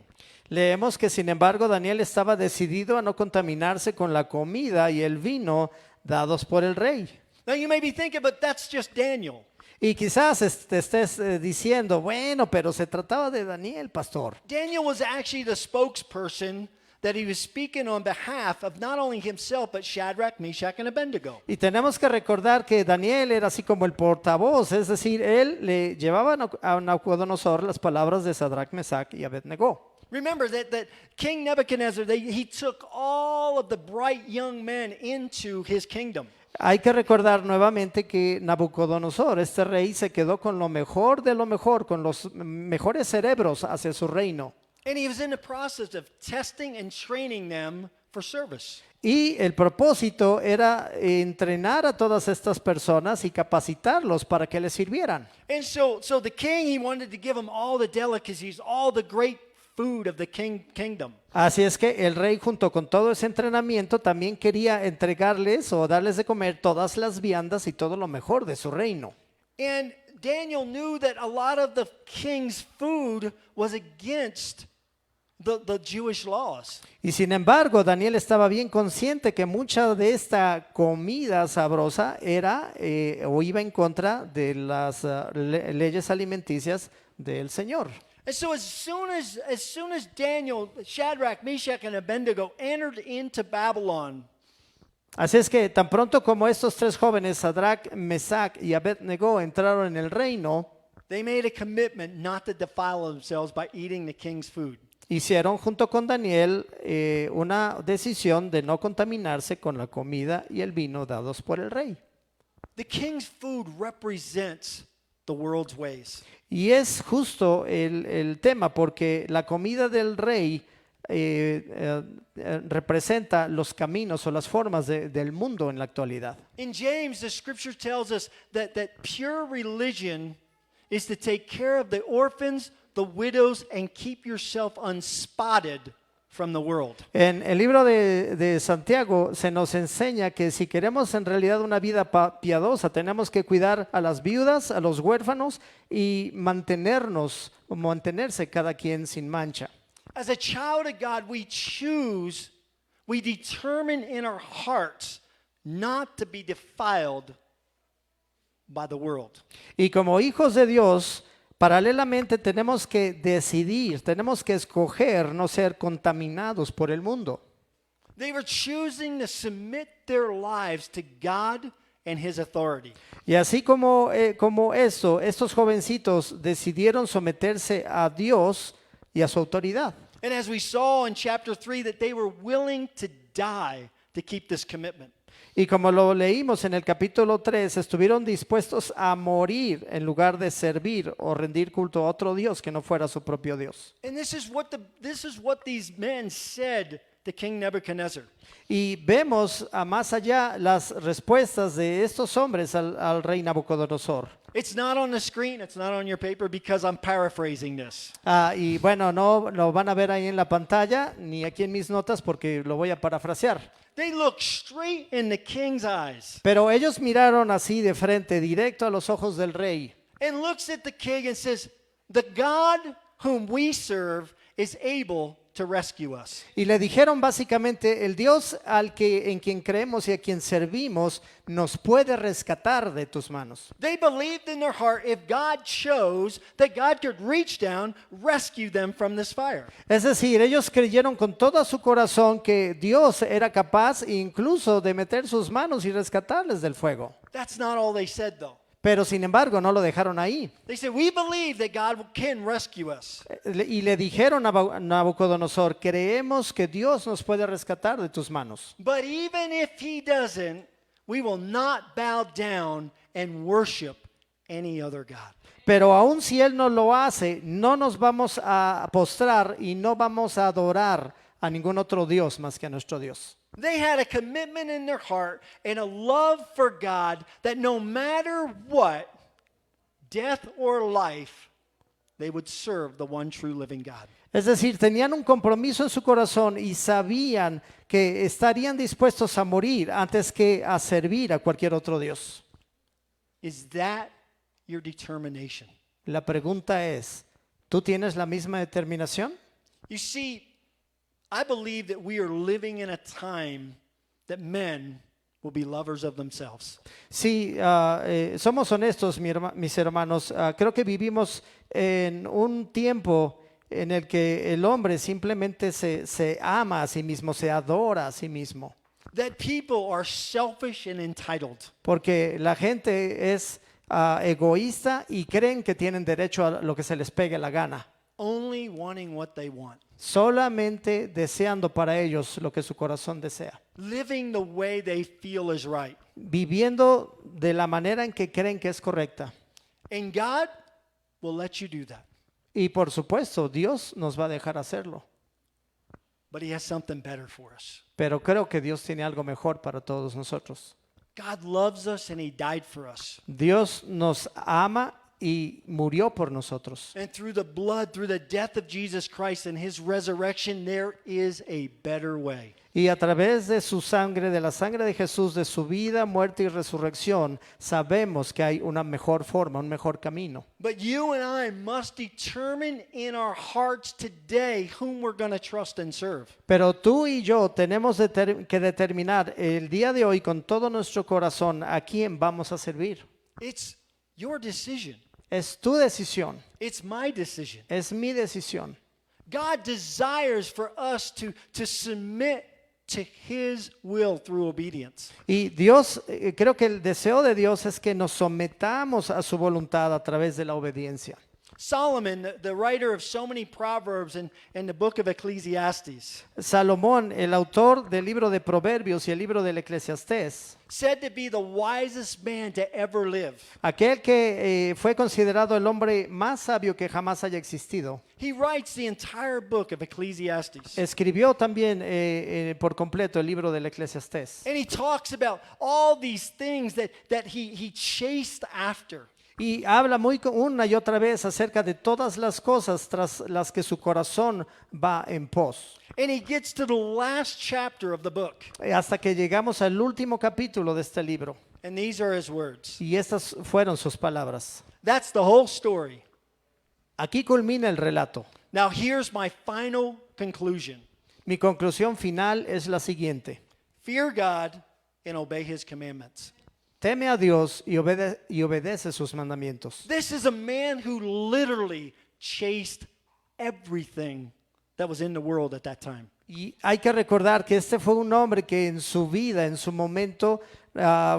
leemos que sin embargo Daniel estaba decidido a no contaminarse con la comida y el vino dados por el rey. Now you may be thinking, but that's just Daniel. Y quizás te estés diciendo, bueno, pero se trataba de Daniel, pastor. Daniel was actually the spokesperson that he was speaking on behalf of not only himself, but Shadrach, Meshach, and Abednego. Y tenemos que recordar que Daniel era así como el portavoz, es decir, él le llevaba a Nabucodonosor las palabras de Sadrach, Mesach y Abednego. Remember that King Nebuchadnezzar, he took all of the bright young men into his kingdom. Hay que recordar nuevamente que Nabucodonosor, este rey, se quedó con lo mejor de lo mejor, con los mejores cerebros hacia su reino. And he was in the process of testing and training them for service. Y el propósito era entrenar a todas estas personas y capacitarlos para que les sirvieran. And so the king, he wanted to give them all the delicacies, all the great food of the kingdom. Así es que el rey, junto con todo ese entrenamiento, también quería entregarles o darles de comer todas las viandas y todo lo mejor de su reino. And Daniel knew that a lot of the king's food was against the Jewish laws. Y sin embargo, Daniel estaba bien consciente que mucha de esta comida sabrosa era o iba en contra de las leyes alimenticias del Señor. And so as soon as Daniel, Shadrach, Meshach, and Abednego entered into Babylon, Así es que tan pronto como estos tres jóvenes, Sadrach, Mesach y Abednego, entraron en el reino, they made a commitment not to defile themselves by eating the king's food. hicieron junto con Daniel una decisión de no contaminarse con la comida y el vino dados por el rey. The king's food represents the world's ways. Y es justo el tema porque la comida del rey representa los caminos o las formas del mundo en la actualidad. In James, the scripture tells us that pure religion is to take care of the orphans, the widows, and keep yourself unspotted from the world. En el libro de Santiago se nos enseña que si queremos en realidad una vida piadosa, tenemos que cuidar a las viudas, a los huérfanos y mantenerse cada quien sin mancha. As a child of God, we determine in our hearts not to be defiled by the world. Y como hijos de Dios, paralelamente tenemos que decidir, tenemos que escoger no ser contaminados por el mundo. They were choosing to submit their lives to God and His authority. Y así como eso, estos jovencitos decidieron someterse a Dios y a su autoridad. And as we saw in chapter 3, that they were willing to die to keep this commitment. Y como lo leímos en el capítulo 3, estuvieron dispuestos a morir en lugar de servir o rendir culto a otro Dios que no fuera su propio Dios. And this is what these men said to King Nebuchadnezzar. Y vemos más allá las respuestas de estos hombres al rey Nabucodonosor. It's not on the screen, it's not on your paper because I'm paraphrasing this. Y bueno, no lo van a ver ahí en la pantalla ni aquí en mis notas porque lo voy a parafrasear. They looked straight in the king's eyes Pero ellos miraron así de frente, directo a los ojos del rey. and looks at the king and says, "The God whom we serve is able to rescue us." Y le dijeron básicamente, el Dios en quien creemos y a quien servimos nos puede rescatar de tus manos. They believed in their heart if God chose that God could reach down, rescue them from this fire. Es decir, ellos creyeron con todo su corazón que Dios era capaz incluso de meter sus manos y rescatarles del fuego. That's not all they said though. Pero sin embargo no lo dejaron ahí. They said, "We believe that God can rescue us." Y le dijeron a Nabucodonosor, creemos que Dios nos puede rescatar de tus manos. But even if he doesn't, we will not bow down and worship any other God. Pero aun si Él no lo hace, no nos vamos a postrar y no vamos a adorar a ningún otro Dios más que a nuestro Dios. They had a commitment in their heart and a love for God that no matter what, death or life, they would serve the one true living God. Es decir, tenían un compromiso en su corazón y sabían que estarían dispuestos a morir antes que a servir a cualquier otro Dios. Is that your determination? La pregunta es, ¿tú tienes la misma determinación? You see, I believe that we are living in a time that men will be lovers of themselves. Sí, somos honestos, mis hermanos. Creo que vivimos en un tiempo en el que el hombre simplemente se ama a sí mismo, se adora a sí mismo. That people are selfish and entitled. Porque la gente es egoísta y creen que tienen derecho a lo que se les pegue la gana. Only wanting what they want. Solamente deseando para ellos lo que su corazón desea. Living the way they feel is right. Viviendo de la manera en que creen que es correcta. And God will let you do that. Y por supuesto, Dios nos va a dejar hacerlo. but he has something better for us. Pero creo que Dios tiene algo mejor para todos nosotros. God loves us and he died for us. Dios nos ama y murió por nosotros. And through the blood, through the death of Jesus Christ and his resurrection, there is a better way. Y a través de su sangre, de la sangre de Jesús, de su vida, muerte y resurrección, sabemos que hay una mejor forma, un mejor camino. But you and I must determine in our hearts today whom we're going to trust and serve. Pero tú y yo tenemos que determinar el día de hoy con todo nuestro corazón a quién vamos a servir. It's your decision. Es tu decisión, It's my decision. es mi decisión. God desires for us to submit to his will through obedience. Y Dios, creo que el deseo de Dios es que nos sometamos a su voluntad a través de la obediencia. Solomon, the writer of so many proverbs in the book of Ecclesiastes, Salomón, el autor del libro de Proverbios y el libro del Eclesiastés, said to be the wisest man to ever live. aquel que fue considerado el hombre más sabio que jamás haya existido, He writes the entire book of Ecclesiastes. escribió también por completo el libro del Eclesiastés. And he talks about all these things that he chased after. Y habla una y otra vez acerca de todas las cosas tras las que su corazón va en pos. And he gets to the last chapter of the book. Hasta que llegamos al último capítulo de este libro. And these are his words. Y estas fueron sus palabras. That's the whole story. Aquí culmina el relato. Now here's my final conclusion. Mi conclusión final es la siguiente. Fear God and obey his commandments. Teme a Dios y obedece sus mandamientos. This is a man who literally chased everything that was in the world at that time. Y hay que recordar que este fue un hombre que en su vida, en su momento,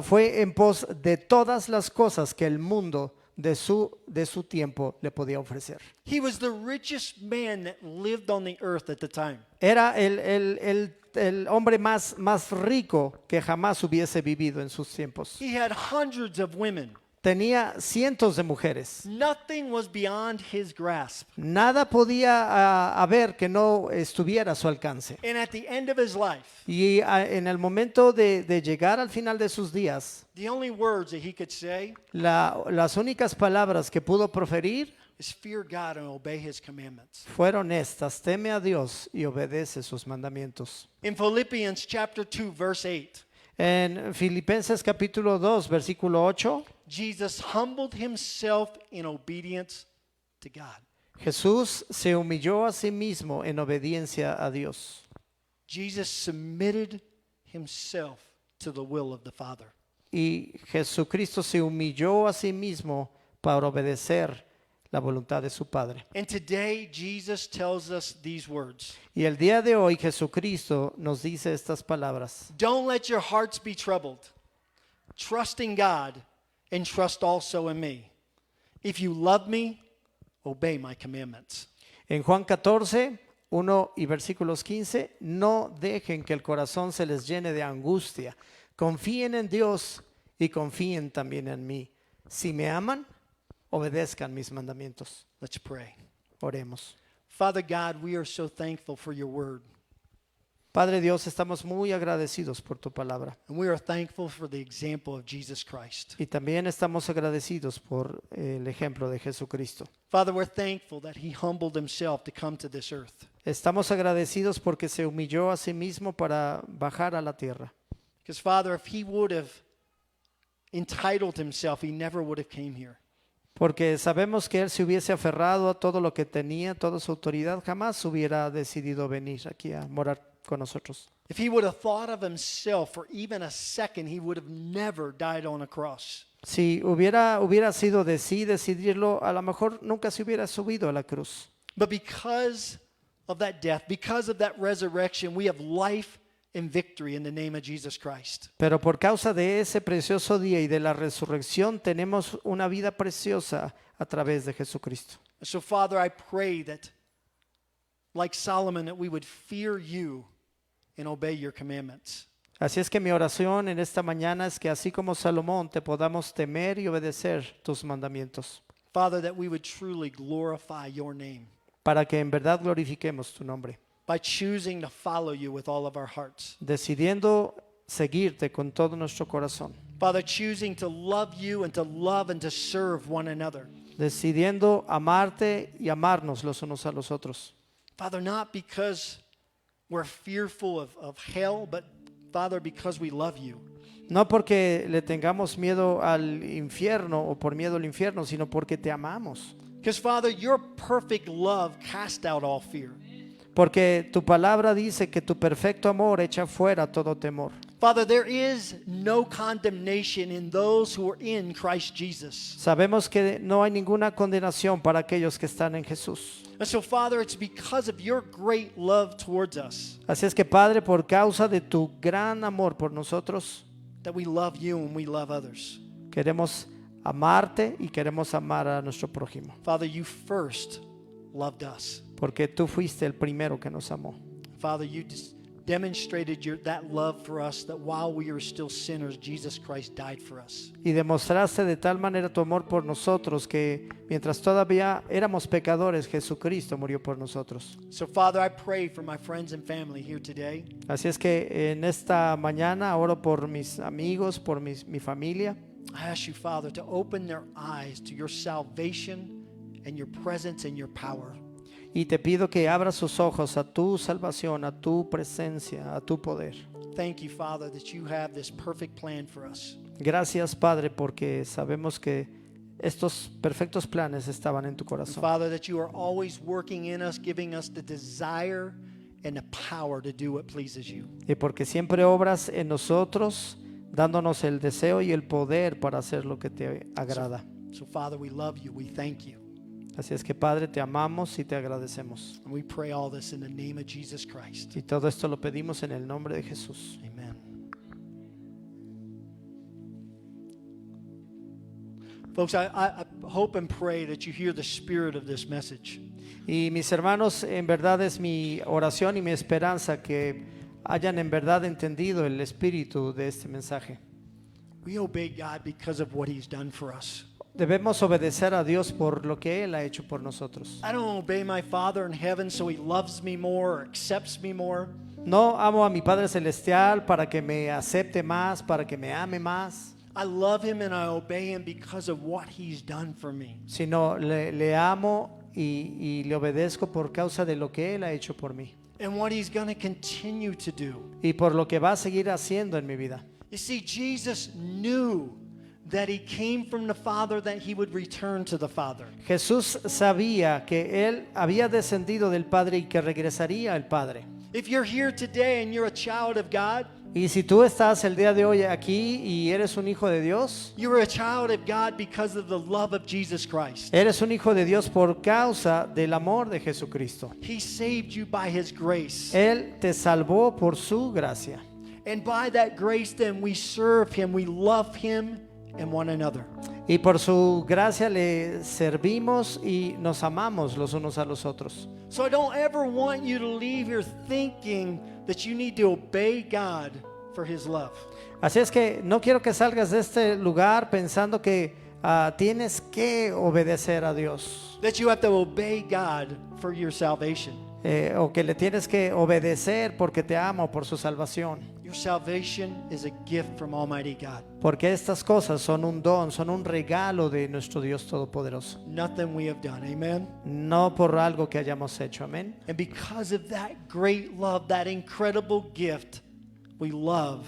fue en pos de todas las cosas que el mundo de su tiempo le podía ofrecer. He was the richest man that lived on the earth at the time. Era el hombre más rico que jamás hubiese vivido en sus tiempos. He had hundreds of women. Tenía cientos de mujeres. Nothing was beyond his grasp. Nada podía haber que no estuviera a su alcance. And at the end of his life, Y en el momento de llegar al final de sus días, the only words that he could say las únicas palabras que pudo proferir is fear God and obey his commandments. fueron estas: teme a Dios y obedece sus mandamientos. In Philippians chapter 2 verse 8, En Filipenses capítulo 2, versículo 8, Jesus humbled himself in obedience to God. Jesús se humilló a sí mismo en obediencia a Dios. Jesus submitted himself to the will of the Father. Y Jesucristo se humilló a sí mismo para obedecer la voluntad de su Padre. And today Jesus tells us these words. Y el día de hoy Jesucristo nos dice estas palabras. Don't let your hearts be troubled. Trust in God and trust also in me. If you love me, obey my commandments. En Juan 14, 1 y versículos 15, no dejen que el corazón se les llene de angustia. Confíen en Dios y confíen también en mí. Si me aman, obedezcan mis mandamientos. Let's pray. Oremos. Father God, we are so thankful for your word. Padre Dios, estamos muy agradecidos por tu palabra. And we are thankful for the example of Jesus Christ. Y también estamos agradecidos por el ejemplo de Jesucristo. Father, we're thankful that he humbled himself to come to this earth. Estamos agradecidos porque se humilló a sí mismo para bajar a la tierra. Because Father, if he would have entitled himself, he never would have came here. Porque sabemos que él se hubiese aferrado a todo lo que tenía, toda su autoridad, jamás hubiera decidido venir aquí a morar con nosotros. If he would have thought of himself for even a second, he would have never died on a cross. Si hubiera sido de sí decidirlo, a lo mejor nunca se hubiera subido a la cruz. But because of that death, because of that resurrection, we have life and victory in the name of Jesus Christ. Pero por causa de ese precioso día y de la resurrección, tenemos una vida preciosa a través de Jesucristo. So Father, I pray that, like Solomon, that we would fear you and obey your commandments. Así es que mi oración en esta mañana es que así como Salomón te podamos temer y obedecer tus mandamientos, Father, that we would truly glorify your name. para que en verdad glorifiquemos tu nombre. by choosing to follow you with all of our hearts. decidiendo seguirte con todo nuestro corazón, Father, choosing to love you and to serve one another. decidiendo amarte y amarnos los unos a los otros. Father, not because we're fearful of hell, but Father, because we love you. No porque le tengamos miedo al infierno o por miedo al infierno, sino porque te amamos. Because Father, your perfect love cast out all fear. Porque tu palabra dice que tu perfecto amor echa fuera todo temor. Father, there is no condemnation in those who are in Christ Jesus. Sabemos que no hay ninguna condenación para aquellos que están en Jesús. And so, Father, it's because of your great love towards us Así es que, Padre, por causa de tu gran amor por nosotros, that we love you and we love others. queremos amarte y queremos amar a nuestro prójimo. Father, you first loved us. Porque tú fuiste el primero que nos amó. Father, you demonstrated that love for us, that while we were still sinners, Jesus Christ died for us. Y demostraste de tal manera tu amor por nosotros que mientras todavía éramos pecadores, Jesucristo murió por nosotros. So, Father, I pray for my friends and family here today. Así es que en esta mañana oro por mis amigos, por mi familia. I ask you, Father, to open their eyes to your salvation and your presence and your power. Y te pido que abras sus ojos a tu salvación, a tu presencia, a tu poder. Thank you, Father, that you have this perfect plan for us. Gracias, Padre, porque sabemos que estos perfectos planes estaban en tu And corazón. Father, that you are always working in us, giving us the desire and the power to do what pleases you. Y porque siempre obras en nosotros, dándonos el deseo y el poder para hacer lo que te agrada. So, Father, we love you. We thank you. Así es que, Padre, te amamos y te agradecemos. And we pray all this in the name of Jesus Christ. Y todo esto lo pedimos en el nombre de Jesús. Amen. Folks, I hope and pray that you hear the spirit of this message. Y mis hermanos, en verdad es mi oración y mi esperanza que hayan en verdad entendido el espíritu de este mensaje. We obey God because of what He's done for us. Debemos obedecer a Dios por lo que Él ha hecho por nosotros. I don't obey my Father in heaven so He loves me more or accepts me more. No amo a mi Padre Celestial para que me acepte más, para que me ame más, I love Him and I obey Him because of what He's done for me. sino le amo y le obedezco por causa de lo que Él ha hecho por mí And what He's going to continue to do. y por lo que va a seguir haciendo en mi vida. You see, Jesus knew that He came from the Father, that He would return to the Father. Jesús sabía que Él había descendido del Padre y que regresaría al Padre. If you're here today and you're a child of God, Y si tú estás el día de hoy aquí y eres un hijo de Dios, you're a child of God because of the love of Jesus Christ. eres un hijo de Dios por causa del amor de Jesucristo. He saved you by His grace. Él te salvó por su gracia. And by that grace, then we serve Him, we love Him and one another. Y por su gracia le servimos y nos amamos los unos a los otros. So I don't ever want you to leave here thinking that you need to obey God for His love. Así es que no quiero que salgas de este lugar pensando que tienes que obedecer a Dios. That you have to obey God for your salvation. O que le tienes que obedecer porque te amo por su salvación. Your salvation is a gift from Almighty God. Porque estas cosas son un don, son un regalo de nuestro Dios Todopoderoso. Nothing we have done. Amen. No por algo que hayamos hecho, amén. And because of that great love, that incredible gift, we love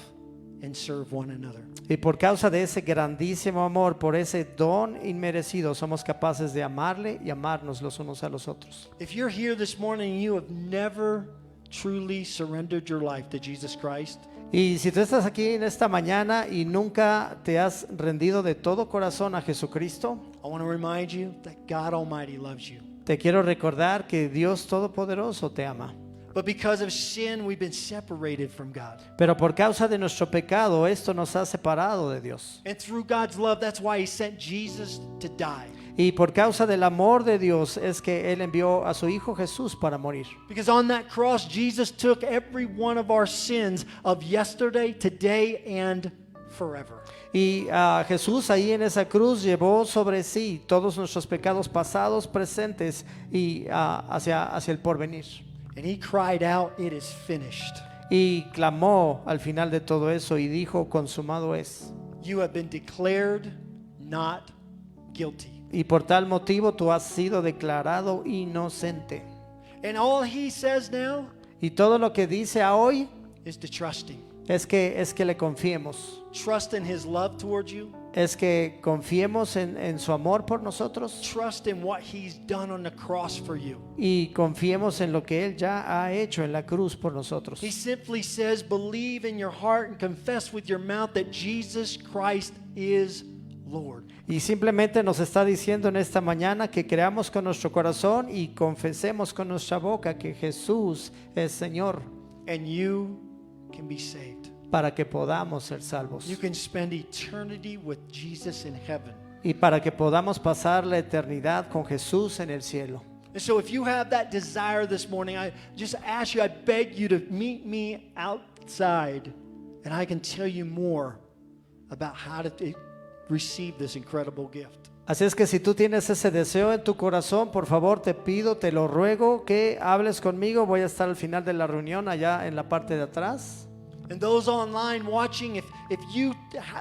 and serve one another. Y por causa de ese grandísimo amor, por ese don inmerecido, somos capaces de amarle y amarnos los unos a los otros. If you're here this morning and you have never truly surrendered your life to Jesus Christ, Y si tú estás aquí en esta mañana y nunca te has rendido de todo corazón a Jesucristo, I want to remind you that God Almighty loves you. te quiero recordar que Dios Todopoderoso te ama. But because of sin, we've been separated from God. Pero por causa de nuestro pecado, esto nos ha separado de Dios. And through God's love, that's why He sent Jesus to die. Y por causa del amor de Dios es que Él envió a su Hijo Jesús para morir. Because on that cross, Jesus took every one of our sins of yesterday, today, and forever. Y Jesús ahí en esa cruz llevó sobre sí todos nuestros pecados pasados, presentes y hacia el porvenir. And he cried out, "It is finished." Y clamó al final de todo eso y dijo, consumado es. You have been declared not guilty. Y por tal motivo tú has sido declarado inocente. And all he says now Y todo lo que dice a hoy is to trust him. es que le confiemos. Trust in his love towards you. Es que confiemos en su amor por nosotros Trust in what he's done on the cross for you. y confiemos en lo que Él ya ha hecho en la cruz por nosotros. He simply says, believe in your heart and confess with your mouth that Jesus Christ is Lord. Y simplemente nos está diciendo en esta mañana que creamos con nuestro corazón y confesemos con nuestra boca que Jesús es Señor And you can be saved. para que podamos ser salvos You can spend eternity with Jesus in heaven. y para que podamos pasar la eternidad con Jesús en el cielo. And so if you have that desire this morning, I just ask you, I beg you to meet me outside and I can tell you more about how to receive this incredible gift. Así es que si tú tienes ese deseo en tu corazón, por favor te pido, te lo ruego que hables conmigo. Voy a estar al final de la reunión allá en la parte de atrás. And those online watching, if you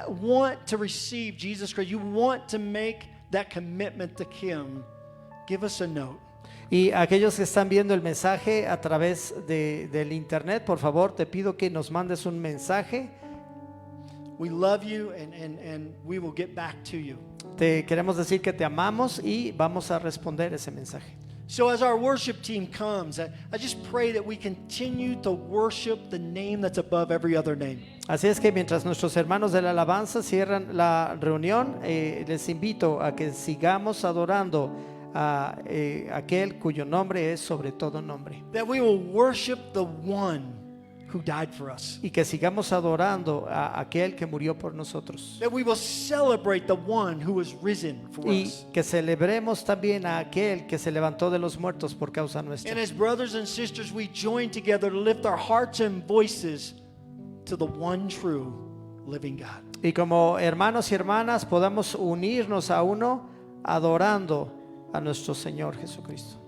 want to receive Jesus Christ, you want to make that commitment to Him, give us a note. Y aquellos que están viendo el mensaje a través del internet, por favor te pido que nos mandes un mensaje. We love you and we will get back to you. Te queremos decir que te amamos y vamos a responder ese mensaje. So as our worship team comes, I just pray that we continue to worship the name that's above every other name. Así es que mientras nuestros hermanos de la alabanza cierran la reunión, les invito a que sigamos adorando a aquel cuyo nombre es sobre todo nombre. That we will worship the one who died for us. Y que sigamos adorando a aquel que murió por nosotros. That we will celebrate the one who was risen for Y us. que celebremos también a aquel que se levantó de los muertos por causa nuestra. And as brothers and sisters, we join together to lift our hearts and voices to the one true living God. Y como hermanos y hermanas podamos unirnos a uno adorando a nuestro Señor Jesucristo.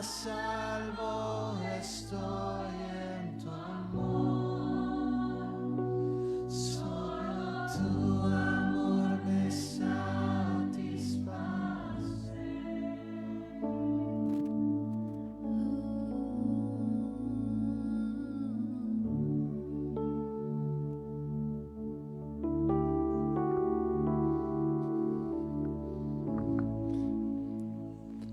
A salvo estoy en tu amor, solo tu amor me satisface.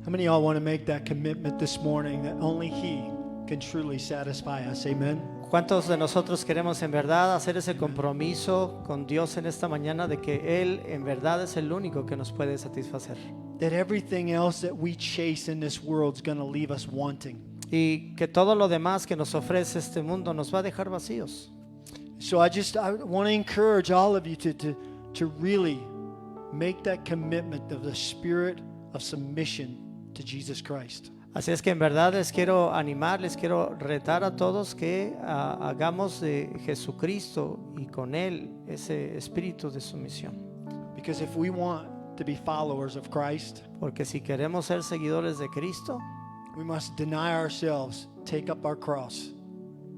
How many of y'all want to make that commitment this morning that only He can truly satisfy us? Amen. ¿Cuántos de nosotros queremos en verdad hacer ese compromiso con Dios en esta mañana de que Él en verdad es el único que nos puede satisfacer? That everything else that we chase in this world is going to leave us wanting. Y que todo lo demás que nos ofrece este mundo nos va a dejar vacíos. So I want to encourage all of you to really make that commitment of the spirit of submission to Jesus Christ. Así es que en verdad les quiero animar, les quiero retar a todos que hagamos de Jesucristo y con Él ese espíritu de sumisión. Because if we want to be followers of Christ, Porque si queremos ser seguidores de Cristo, we must deny ourselves, take up our cross,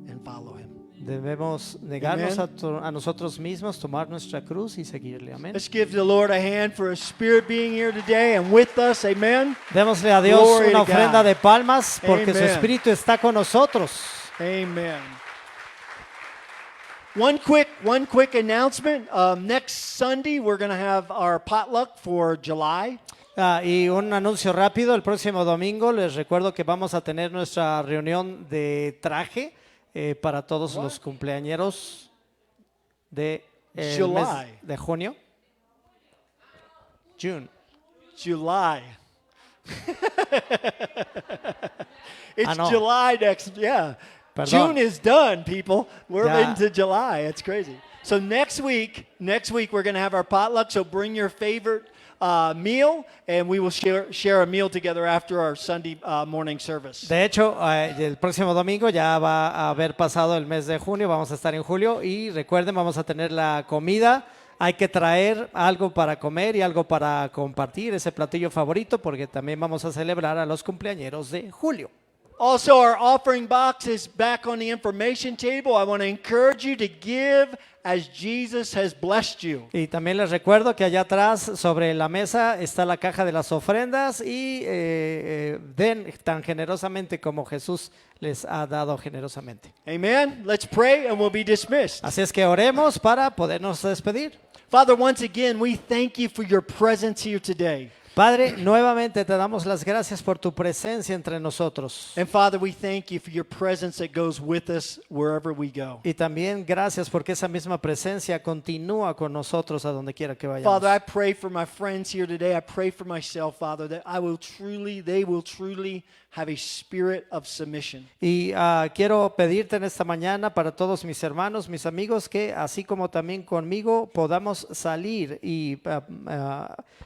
and follow Him. debemos negarnos Amen. a nosotros mismos, tomar nuestra cruz y seguirle. Amén. Let's give the Lord a hand for His Spirit being here today and with us. Amen. Démosle a Dios Glory una to ofrenda God. de palmas porque su Amen. espíritu está con nosotros. Amen. One quick announcement. Next Sunday, we're going to have our potluck for July. Y un anuncio rápido, el próximo domingo les recuerdo que vamos a tener nuestra reunión de traje para todos los cumpleañeros de July. mes de junio. June. July. It's no. July next. Yeah. Perdón. June is done, people. We're Ya. into July. It's crazy. So next week we're going to have our potluck. So bring your favorite meal, and we will share a meal together after our Sunday morning service. De hecho, el próximo domingo ya va a haber pasado el mes de junio, vamos a estar en julio y recuerden, vamos a tener la comida. Hay que traer algo para comer y algo para compartir, ese platillo favorito, porque también vamos a celebrar a los cumpleañeros de julio. Also, our offering box is back on the information table. I want to encourage you to give as Jesus has blessed you. Y también les recuerdo que allá atrás sobre la mesa está la caja de las ofrendas y den tan generosamente como Jesús les ha dado generosamente. Amen. Let's pray and we'll be dismissed. Así es que oremos para podernos despedir. Father, once again, we thank you for your presence here today. Padre, nuevamente te damos las gracias por tu presencia entre nosotros. And Father, we thank you for your presence that goes with us wherever we go. Y también gracias porque esa misma presencia continúa con nosotros a donde quiera que vayamos. Father, I pray for my friends here today. I pray for myself, Father, that they will truly have a spirit of submission. Y quiero pedirte en esta mañana para todos mis hermanos, mis amigos, que así como también conmigo podamos salir y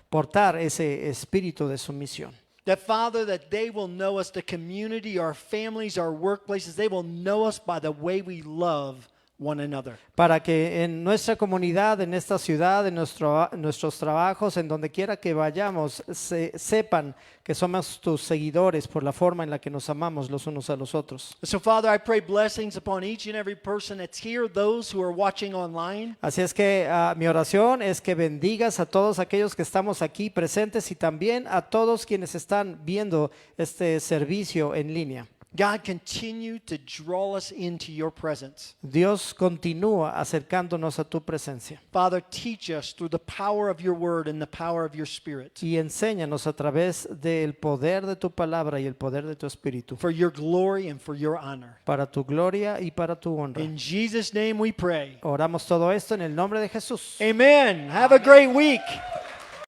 portar ese espíritu de sumisión. That, Father, that they will know us, the community, our families, our workplaces, they will know us by the way we love one another. Para que en nuestra comunidad, en esta ciudad, en nuestros trabajos, en donde quiera que vayamos, sepan que somos tus seguidores por la forma en la que nos amamos los unos a los otros. So, Father, I pray blessings upon each and every person that's here, those who are watching online. Así es que mi oración es que bendigas a todos aquellos que estamos aquí presentes y también a todos quienes están viendo este servicio en línea. God, continue to draw us into your presence. Dios continúa acercándonos a tu presencia Father, teach us through the power of your word and the power of your spirit. y enséñanos a través del poder de tu palabra y el poder de tu espíritu For your glory and for your honor. para tu gloria y para tu honra. In Jesus' name we pray. Oramos todo esto en el nombre de Jesús. Amen. Have a great week.